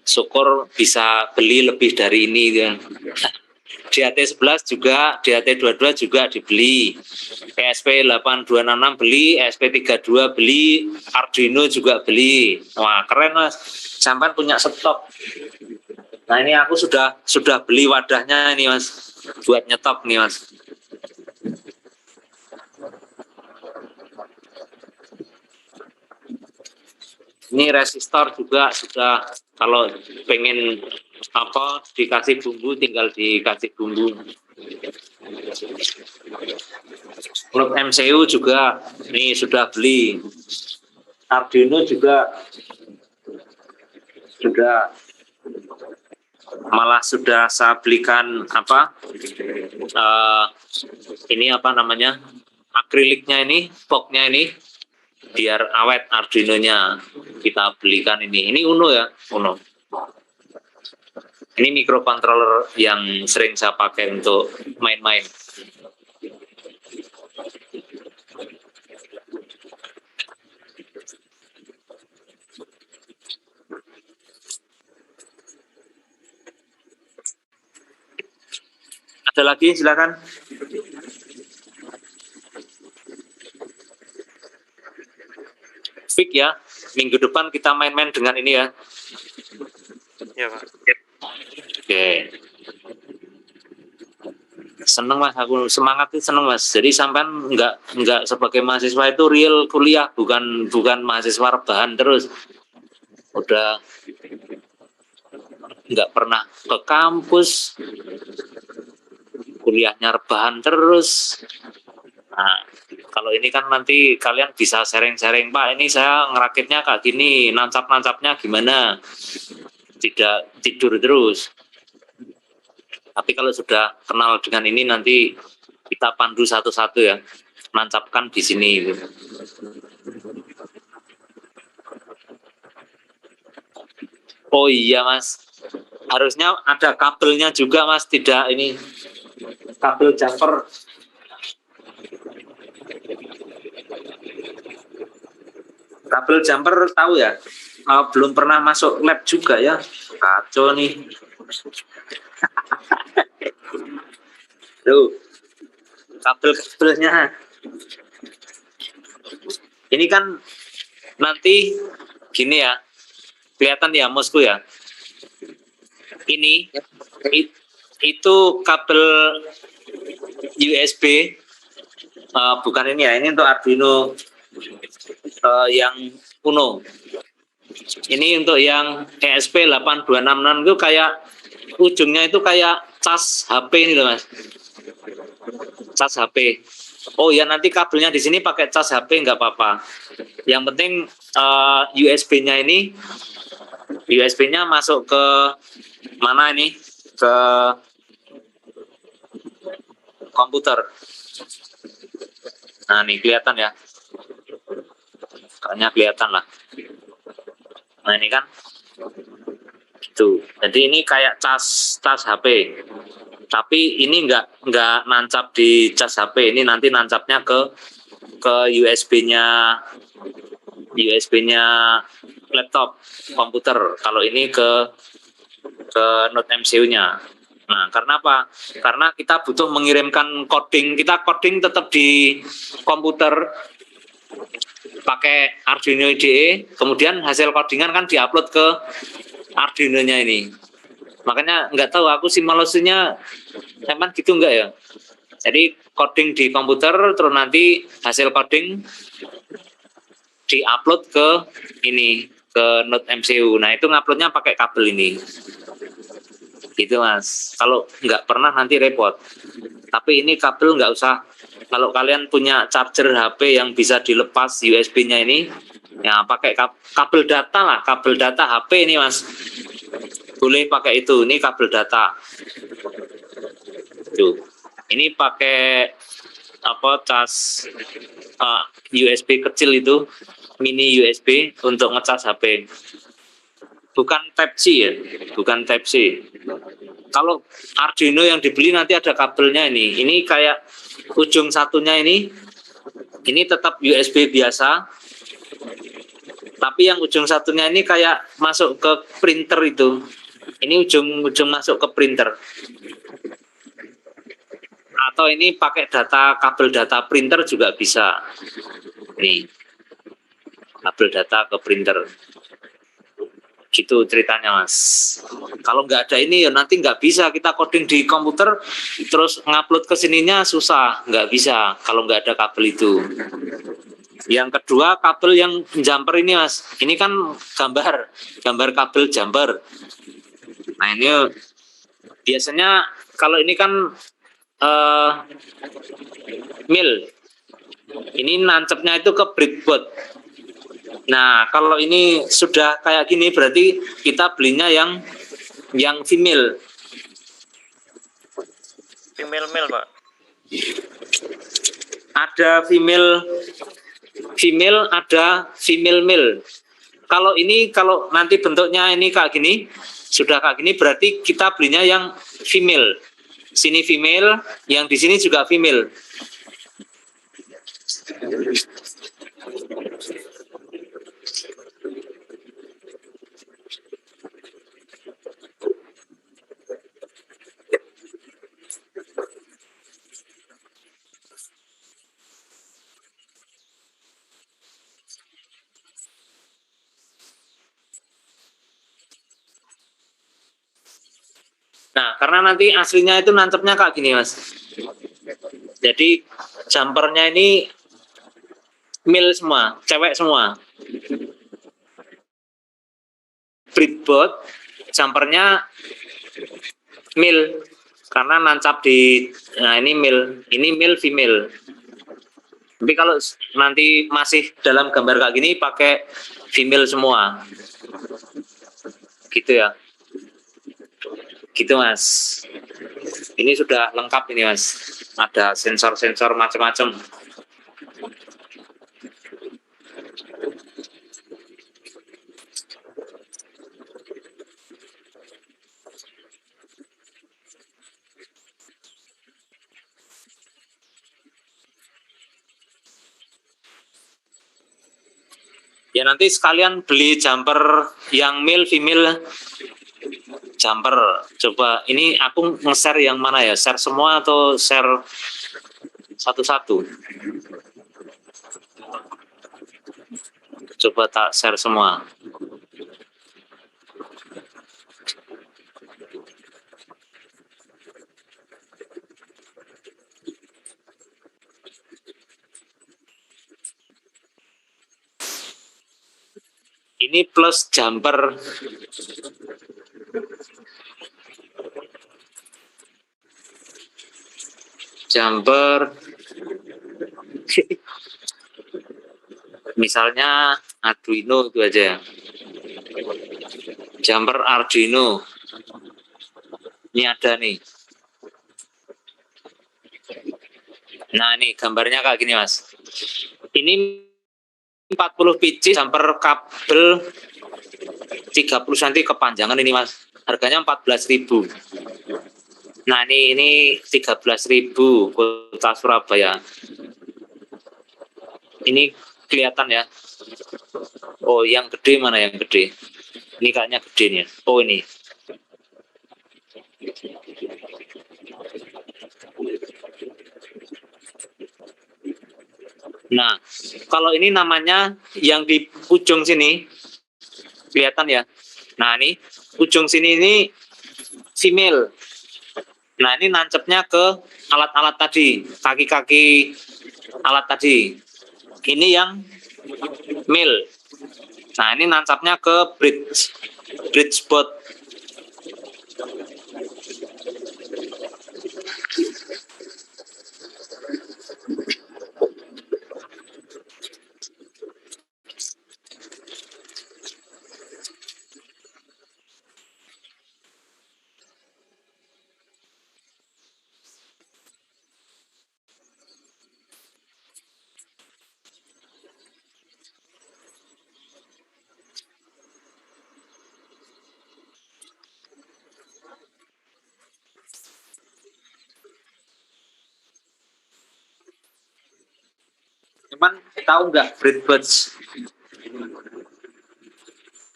Syukur bisa beli lebih dari ini ya. DHT 11 juga, DHT 22 juga dibeli, ESP 8266 beli, ESP 32 beli, Arduino juga beli. Wah keren Mas, sampai punya stok. Nah ini aku sudah beli wadahnya ini Mas, buat nyetok nih Mas. Ini resistor juga sudah, kalau pengen apa dikasih bumbu tinggal dikasih bumbu. Untuk MCU juga ini sudah beli. Arduino juga sudah, malah sudah saya belikan apa ini apa namanya, akriliknya ini, boxnya ini, biar awet Arduino-nya. Kita belikan ini Uno ya, Uno. Ini microcontroller yang sering saya pakai untuk main-main. Ada lagi silakan. Fix ya, minggu depan kita main-main dengan ini ya. Iya Pak. Oke. Seneng mas, aku semangat itu seneng mas. Jadi sampean nggak sebagai mahasiswa itu real kuliah, bukan mahasiswa rebahan terus. Udah nggak pernah ke kampus, kuliahnya rebahan terus. Nah, kalau ini kan nanti kalian bisa sharing-sharing, Pak. Ini saya ngerakitnya kayak gini, nancap-nancapnya gimana? Tidak tidur terus. Tapi kalau sudah kenal dengan ini nanti kita pandu satu-satu ya, nancapkan di sini. Gitu. Oh iya mas, harusnya ada kabelnya juga mas, tidak ini kabel jumper. Kabel jumper tahu ya? Belum pernah masuk lab juga ya, kacau nih. Tuh, kabel-kabelnya. Ini kan nanti gini ya, kelihatan ya mousku ya. Ini itu kabel USB, bukan ini ya, ini untuk Arduino yang Uno. Ini untuk yang ESP8266 itu kayak ujungnya itu kayak cas HP ini loh mas, cas HP. Oh ya nanti kabelnya di sini pakai cas HP nggak apa-apa. Yang penting USB-nya ini, USB-nya masuk ke mana ini? Ke komputer. Nah nih kelihatan ya, kayaknya kelihatan lah. Nah ini kan, gitu. Jadi ini kayak cas HP. Tapi ini nggak nancap di cas HP, ini nanti nancapnya ke USB-nya laptop komputer. Kalau ini ke node MCU-nya. Nah, karena apa? Karena kita butuh mengirimkan coding. Kita coding tetap di komputer pakai Arduino IDE, kemudian hasil codingan kan diupload ke Arduino-nya ini. Makanya nggak tahu aku simulasinya emang gitu enggak ya. Jadi coding di komputer, terus nanti hasil coding diupload ke ini, ke node MCU. Nah itu nguploadnya pakai kabel ini. Gitu mas. Kalau nggak pernah nanti repot. Tapi ini kabel nggak usah. Kalau kalian punya charger HP yang bisa dilepas USB-nya ini, ya pakai kabel data lah, kabel data HP ini mas. Boleh pakai itu. Ini kabel data. Tuh. Ini pakai apa cas USB kecil itu, mini USB untuk ngecas HP. Bukan Type-C ya, bukan Type-C. Kalau Arduino yang dibeli nanti ada kabelnya ini. Ini kayak ujung satunya ini tetap USB biasa. Tapi yang ujung satunya ini kayak masuk ke printer itu. Ini ujung masuk ke printer. Atau ini pakai kabel data printer juga bisa. Nih, kabel data ke printer. Gitu ceritanya mas. Kalau nggak ada ini ya nanti nggak bisa kita coding di komputer terus ngupload ke sininya susah, nggak bisa kalau nggak ada kabel itu. Yang kedua kabel yang jumper ini mas, ini kan gambar kabel jumper. Nah ini biasanya kalau ini kan mil, ini nancepnya itu ke breadboard. Nah, kalau ini sudah kayak gini berarti kita belinya yang female. Female male Pak. Ada female, ada female male. Kalau nanti bentuknya ini kayak gini, sudah kayak gini berarti kita belinya yang female. Sini female, yang di sini juga female. Nah, karena nanti aslinya itu nancapnya kayak gini, Mas. Jadi jumpernya ini male semua, cewek semua. Breedbot jumpernya male karena nancap di, nah ini male female. Tapi kalau nanti masih dalam gambar kayak gini pakai female semua. Gitu ya. Gitu, Mas. Ini sudah lengkap ini, Mas. Ada sensor-sensor macam-macam. Ya nanti sekalian beli jumper yang male female jumper. Coba ini aku nge-share yang mana ya? Share semua atau share satu-satu? Coba tak share semua. Ini plus jumper. Jumper. Misalnya Arduino itu aja. Jumper Arduino. Ini ada nih. Nah, ini gambarnya kayak gini, Mas. Ini 40 PC jumper kabel 30 cm kepanjangan ini, Mas. Harganya 14.000. Nah, ini 13.000 kota Surabaya. Ini kelihatan ya. Oh, yang gede mana yang gede? Ini kayaknya gede nih. Oh, ini. Nah, kalau ini namanya yang di ujung sini, kelihatan ya. Nah, ini ujung sini ini female. Nah, ini nancapnya ke alat-alat tadi, kaki-kaki alat tadi. Ini yang male. Nah, ini nancapnya ke bridge board. Cuman tahu nggak breadboards?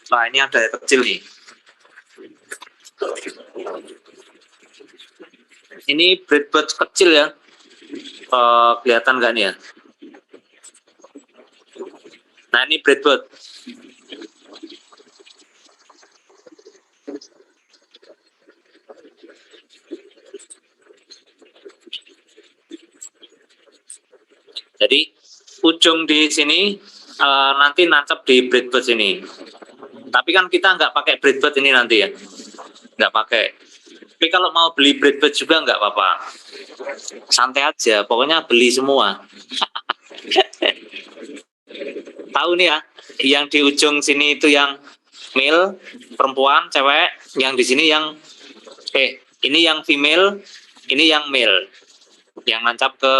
Nah, ini ada yang kecil nih. Ini breadboard kecil ya. Kelihatan nggak nih ya? Nah, ini breadboard. Jadi ujung di sini nanti nancap di breadboard sini. Tapi kan kita nggak pakai breadboard ini nanti ya, nggak pakai. Tapi kalau mau beli breadboard juga nggak apa-apa. Santai aja, pokoknya beli semua. Tahu nih ya, yang di ujung sini itu yang male, perempuan, cewek. Yang di sini yang ini yang female, ini yang male. Yang nancap ke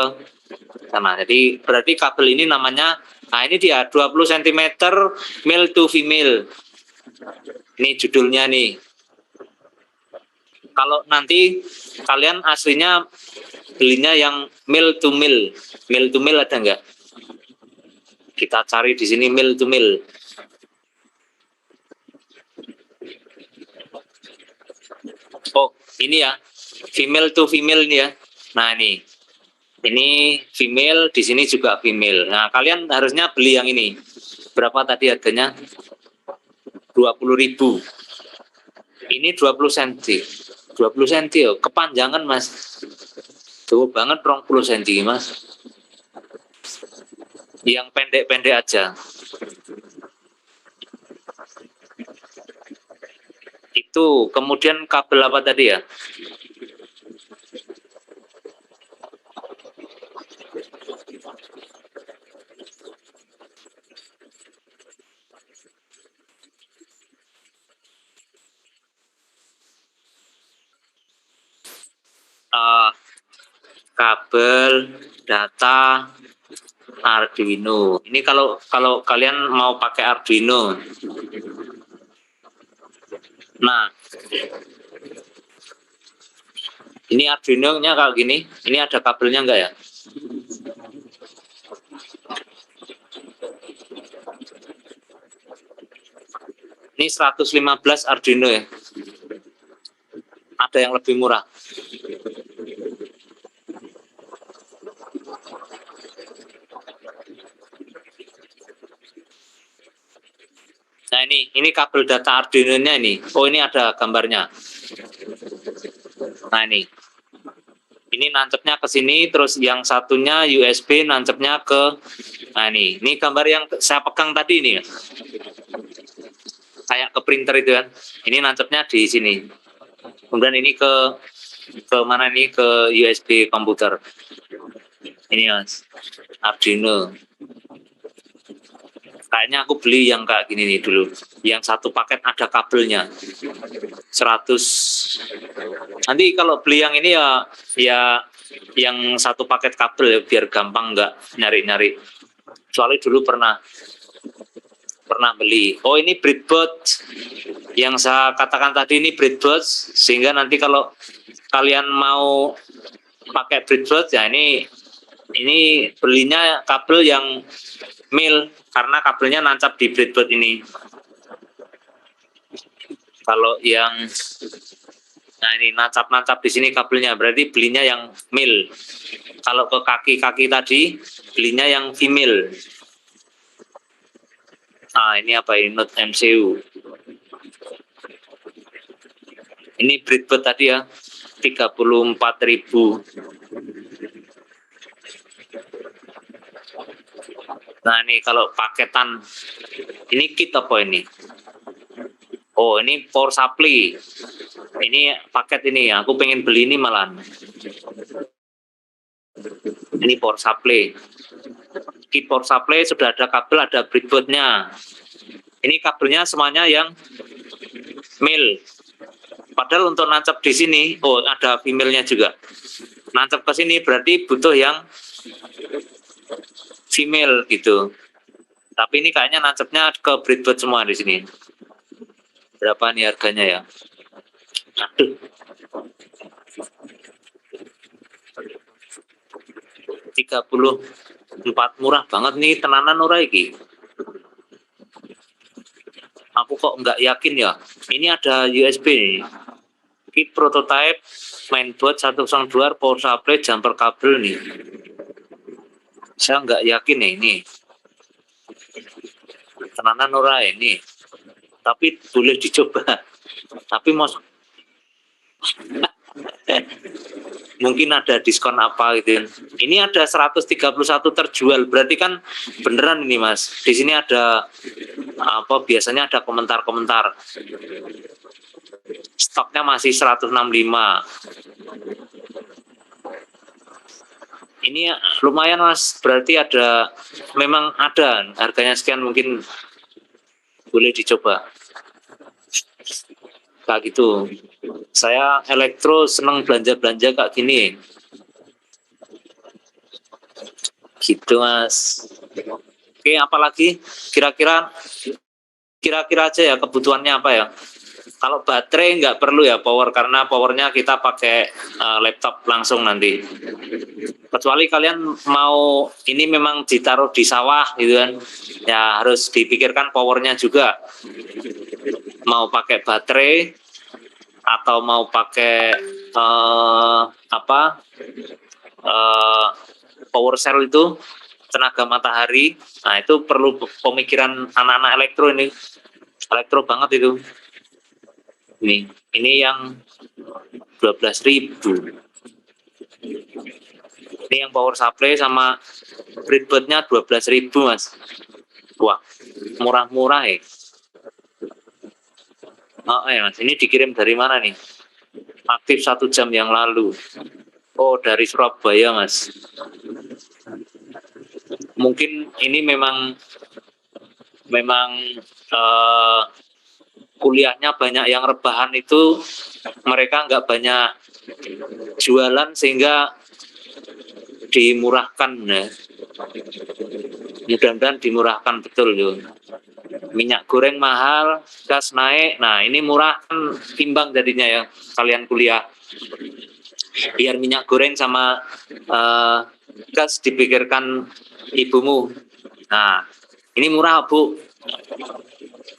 sana. Jadi berarti kabel ini namanya, nah ini dia 20 cm male to female. Ini judulnya nih. Kalau nanti kalian aslinya belinya yang male to male ada nggak? Kita cari di sini male to male. Oh, ini ya, female to female ini ya. Nah, ini female, di sini juga female. Nah, kalian harusnya beli yang ini. Berapa tadi harganya? 20.000. Ini 20 cm. 20 cm ya, kepanjangan Mas. Tuh banget 20 cm Mas. Yang pendek-pendek aja. Itu kemudian kabel apa tadi ya? Kabel data Arduino. Ini kalau kalian mau pakai Arduino. Nah, ini Arduino-nya kalau gini, ini ada kabelnya enggak ya? Ini 115 Arduino ya. Ada yang lebih murah. Nah ini kabel data Arduino-nya ini. Oh ini ada gambarnya. Nah ini nancapnya ke sini, terus yang satunya USB nancapnya ke. Nah ini gambar yang saya pegang tadi ini. Kayak ke printer itu kan. Ini nancapnya di sini. Kemudian ini ke mana nih, ke USB komputer. Ini Mas, Arduino. Kayaknya aku beli yang kayak gini nih dulu. Yang satu paket ada kabelnya. 100. Nanti kalau beli yang ini ya yang satu paket kabel ya, biar gampang nggak nyari-nyari. Soalnya dulu pernah beli. Oh ini breadboard. Yang saya katakan tadi ini breadboard, sehingga nanti kalau kalian mau pakai breadboard ya ini belinya kabel yang mil, karena kabelnya nancap di breadboard ini. Kalau yang ini nancap di sini kabelnya, berarti belinya yang mil. Kalau ke kaki-kaki tadi belinya yang female. Nah ini apa ini, Note MCU. Ini breadboard tadi ya, 34.000. Nah ini kalau paketan, ini kit apa ini? Oh ini power supply. Ini paket ini ya, aku pengen beli ini malah. Ini power supply. Kit power supply sudah ada kabel, ada breadboardnya. Ini kabelnya semuanya yang mil. Padahal untuk nancap di sini, oh ada female-nya juga. Nancap ke sini berarti butuh yang female gitu. Tapi ini kayaknya nancapnya ke breadboard semua di sini. Berapa nih harganya ya? Aduh. 34 murah banget nih, tenanan ora iki. Aku kok nggak yakin ya. Ini ada USB nih. Kit prototype mainboard 102 power supply jumper kabel nih. Saya nggak yakin nih ini. Tenanan ora ini. Tapi boleh dicoba. Tapi mungkin ada diskon apa gitu. Ini ada 131 terjual, berarti kan beneran ini Mas. Di sini ada apa, biasanya ada komentar-komentar. Stoknya masih 165. Ini lumayan Mas, berarti memang ada harganya sekian, mungkin boleh dicoba. Kayak gitu. Saya elektro seneng belanja-belanja kayak gini. Gitu Mas. Oke, apalagi kira-kira aja ya kebutuhannya apa ya. Kalau baterai nggak perlu ya power, karena powernya kita pakai laptop langsung nanti. Kecuali kalian mau ini memang ditaruh di sawah gitu kan, ya harus dipikirkan powernya juga. Mau pakai baterai atau mau pakai power cell itu tenaga matahari. Nah itu perlu pemikiran anak-anak elektro ini, elektro banget itu. Ini yang 12.000. Ini yang power supply sama breadboardnya 12.000 mas. Wah, murah-murah ya. Oh ya mas, ini dikirim dari mana nih? Aktif 1 jam yang lalu. Oh, dari Surabaya mas. Mungkin ini memang kuliahnya banyak yang rebahan itu, mereka nggak banyak jualan sehingga dimurahkan ya. Mudah-mudahan dimurahkan betul yo. Minyak goreng mahal, gas naik. Nah, ini murah kan timbang jadinya ya kalian kuliah. Biar minyak goreng sama gas dipikirkan ibumu. Nah, ini murah Bu.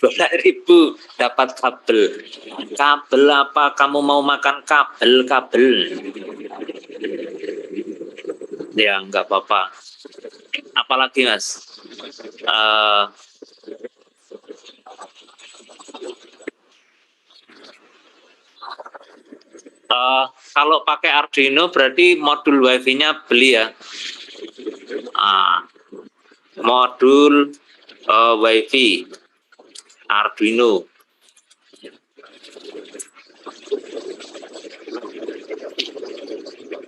12.000 dapat kabel. Kabel apa kamu mau makan kabel? Ya nggak apa-apa. Apalagi mas, kalau pakai Arduino berarti modul wifi-nya beli ya. Modul wifi Arduino.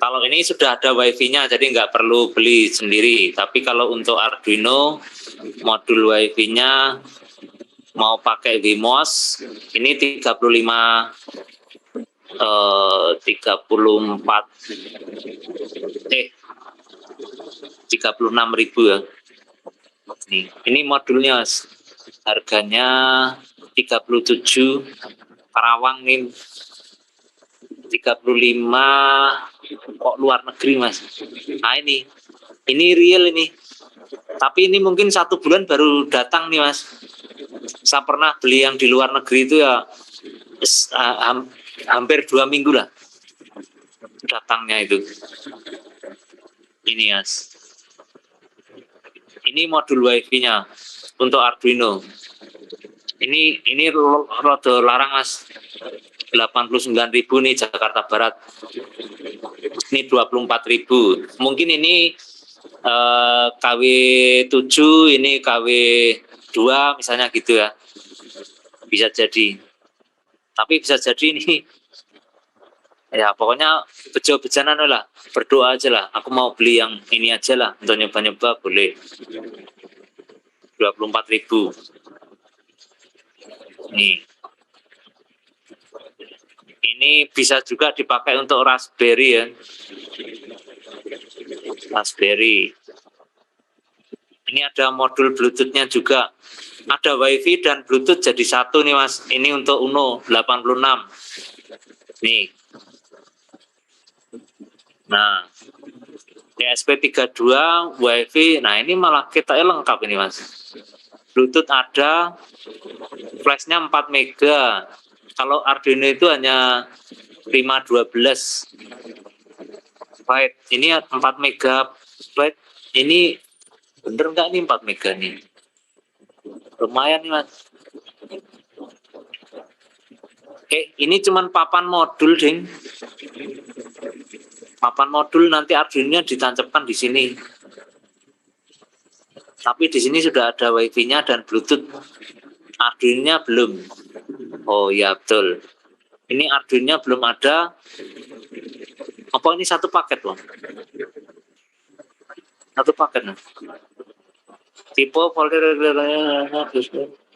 Kalau ini sudah ada wifi-nya, jadi nggak perlu beli sendiri. Tapi kalau untuk Arduino, modul wifi-nya mau pakai Vmos, ini 36.000 ya. Ini modulnya, Mas. Harganya 37, Karawang nih 35, kok luar negeri Mas. Nah ini real ini. Tapi ini mungkin 1 bulan baru datang nih Mas. Saya pernah beli yang di luar negeri itu ya hampir 2 minggu lah datangnya itu. Ini Mas. Ini modul wifi-nya untuk Arduino. Ini rada larang Mas. 89.000 nih Jakarta Barat. Ini 24.000. Mungkin ini KW7, ini KW2 misalnya gitu ya. Bisa jadi. Tapi bisa jadi ini ya pokoknya bejo-bejanan lah. Berdoa aja lah. Aku mau beli yang ini aja lah. Untuk nyoba-nyoba boleh. 24.000. Nih. Ini bisa juga dipakai untuk Raspberry ya. Raspberry. Ini ada modul Bluetooth-nya juga. Ada WiFi dan Bluetooth jadi satu nih Mas. Ini untuk Uno 86. Nih. Nah. ESP32 WiFi. Nah, ini malah kita lengkap ini Mas. Bluetooth ada. Flashnya 4 mega. Kalau Arduino itu hanya 512 byte. Ini 4 megabyte. Ini bener nggak nih 4 mega nih? Lumayan nih Mas. Ini cuman papan modul, ding. Papan modul nanti Arduino-nya ditancapkan di sini. Tapi di sini sudah ada wifi-nya dan Bluetooth. Arduino-nya belum. Oh ya betul. Ini Arduino-nya belum ada. Apa ini satu paket loh? Satu paket. Tipe folder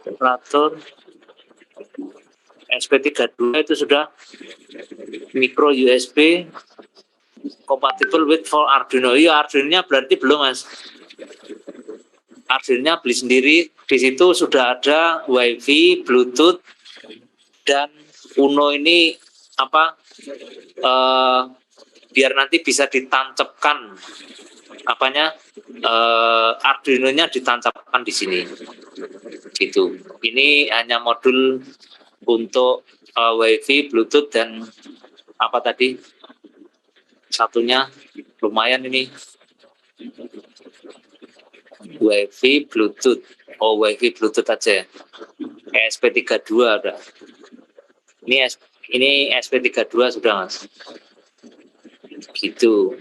temperatur SP32 itu sudah micro USB compatible with for Arduino. Iya, Arduino-nya berarti belum Mas. Arduino-nya beli sendiri. Di situ sudah ada WiFi, Bluetooth, dan Uno ini biar nanti bisa ditancapkan Arduino-nya ditancapkan di sini. Gitu. Ini hanya modul untuk WiFi, Bluetooth, dan apa tadi? Satunya lumayan ini. WiFi, Bluetooth. Oh, WiFi, Bluetooth aja. ESP32 ada. Ini SP32 sudah, Mas. Gitu.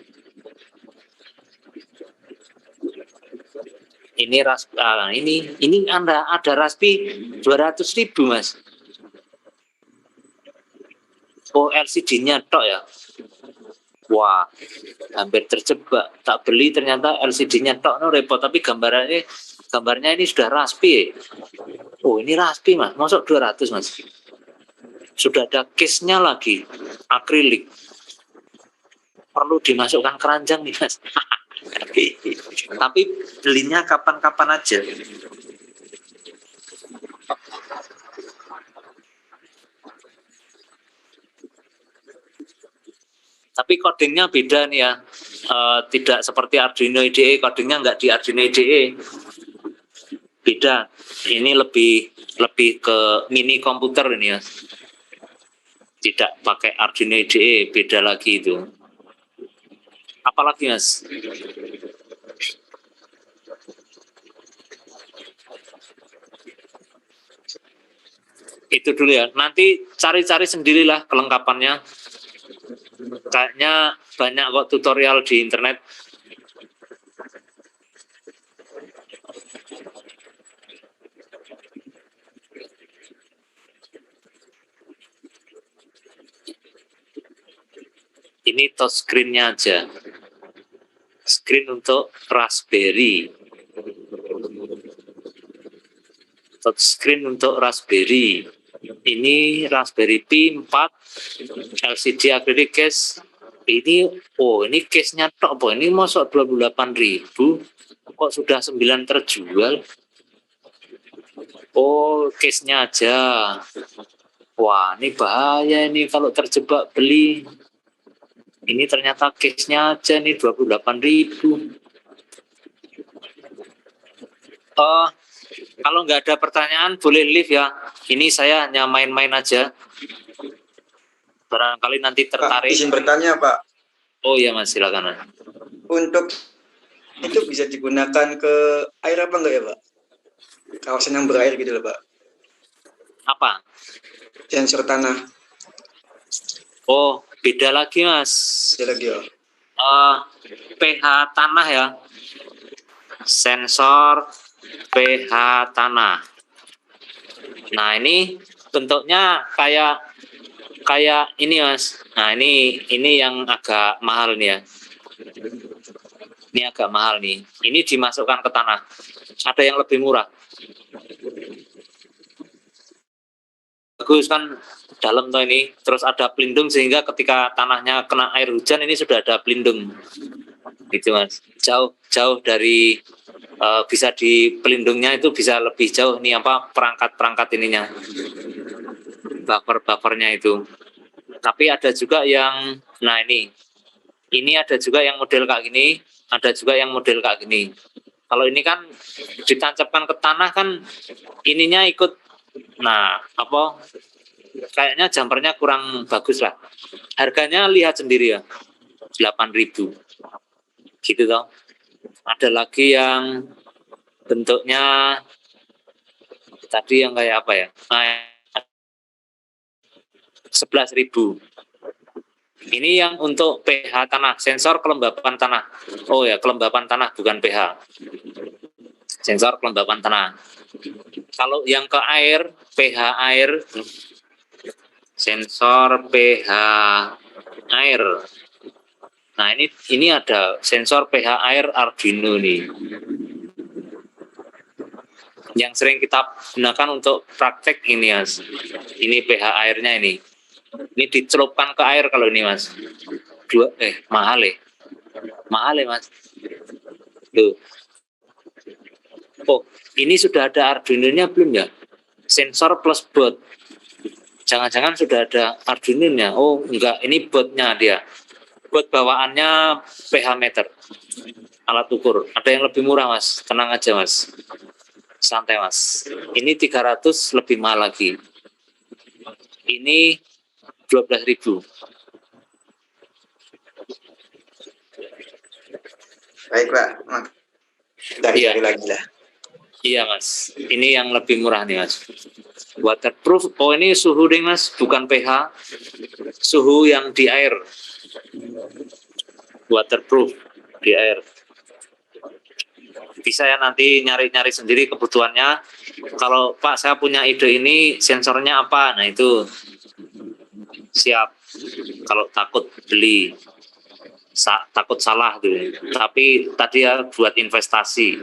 Ini ini Anda ada Raspi 200.000, Mas. Oh, LCD-nya tok ya. Wah, hampir terjebak. Tak beli ternyata LCD-nya tok, no, repot. Tapi gambarnya ini sudah Raspi. Oh, ini Raspi, Mas. Masuk 200, Mas. Sudah ada case-nya lagi, akrilik. Perlu dimasukkan keranjang nih, Mas. Tapi belinya kapan-kapan aja. Tapi codingnya beda nih ya. Tidak seperti Arduino IDE, codingnya nggak di Arduino IDE. Beda. Ini lebih ke mini komputer ini ya. Tidak pakai Arduino IDE, beda lagi itu. Apalagi, Mas? Itu dulu ya. Nanti cari-cari sendirilah kelengkapannya. Kayaknya banyak kok tutorial di internet. Ini touchscreen-nya aja. Screen untuk Raspberry. Touchscreen untuk Raspberry. Ini Raspberry Pi 4 LCD acrylic case. Ini case-nya tok, boh. Ini masuk 28.000. Kok sudah 9 terjual? Oh, case-nya aja. Wah, ini bahaya ini kalau terjebak beli. Ini ternyata case-nya aja nih 28.000. Kalau nggak ada pertanyaan boleh leave ya. Ini saya hanya main-main aja. Barangkali nanti tertarik. Pak, izin bertanya, Pak. Oh iya, Mas, silakan. Untuk itu bisa digunakan ke air apa enggak ya, Pak? Kawasan yang berair gitu loh, Pak. Apa? Sensor tanah. Oh, beda lagi, Mas. Ada lagi ya. pH tanah ya. Sensor pH tanah. Nah, ini bentuknya kayak ini, Mas. Nah, ini yang agak mahal nih ya. Ini agak mahal nih. Ini dimasukkan ke tanah. Ada yang lebih murah. Bagus kan dalam tuh ini. Terus ada pelindung sehingga ketika tanahnya kena air hujan ini sudah ada pelindung. Gitu, Mas. Jauh dari bisa di pelindungnya itu bisa lebih jauh nih perangkat ininya. Buffernya itu. Tapi ada juga yang ini ada juga yang model kayak gini, ada juga yang model kayak gini. Kalau ini kan ditancapkan ke tanah kan ininya ikut, kayaknya jumpernya kurang bagus lah. Harganya lihat sendiri ya, 8.000. Gitu toh. Ada lagi yang bentuknya tadi yang kayak apa ya? 11.000. Ini yang untuk pH tanah, sensor kelembapan tanah. Oh ya, kelembapan tanah bukan pH. Sensor kelembapan tanah. Kalau yang ke air, pH air, sensor pH air. Nah, ini ada sensor pH air Arduino nih. Yang sering kita gunakan untuk praktek ini, Mas. Ini pH airnya ini. Ini dicelupkan ke air kalau ini, Mas. Mahal ya, Mas. Tuh. Oh, ini sudah ada Arduino-nya belum ya? Sensor plus bot. Jangan-jangan sudah ada Arduino-nya. Oh, enggak, ini botnya dia. Bot bawaannya pH meter. Alat ukur. Ada yang lebih murah, Mas. Tenang aja, Mas. Santai, Mas. Ini 300 lebih mahal lagi. Ini 12.000. Baik, Pak. Cari lagi lah. Iya mas, ini yang lebih murah nih mas. Waterproof, oh ini suhu nih mas, bukan pH, suhu yang di air. Waterproof di air. Bisa ya nanti nyari-nyari sendiri kebutuhannya. Kalau Pak saya punya ide ini sensornya apa, nah itu siap. Kalau takut beli, takut salah gitu. Tapi tadi ya buat investasi.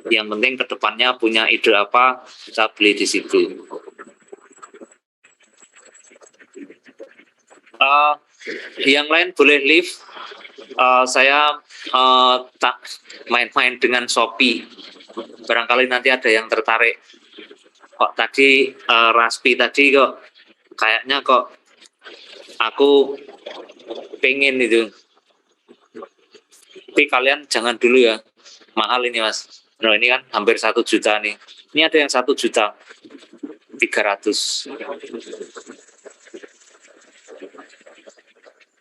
Yang penting kedepannya punya ide apa, kita beli di situ. Yang lain boleh live. Saya tak main-main dengan Shopee. Barangkali nanti ada yang tertarik. Kok tadi Raspi tadi kok kayaknya kok aku pengen itu. Tapi kalian jangan dulu ya, mahal ini mas. Nah ini kan hampir 1 juta nih. Ini ada yang 1.300.000.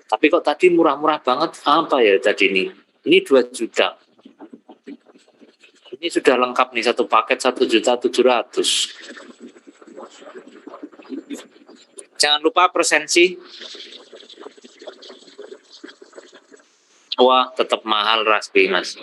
Tapi kok tadi murah-murah banget, apa ya tadi ini? Ini 2 juta. Ini sudah lengkap nih, satu paket 1.700.000. Jangan lupa presensi. Wah, tetap mahal Raspi mas.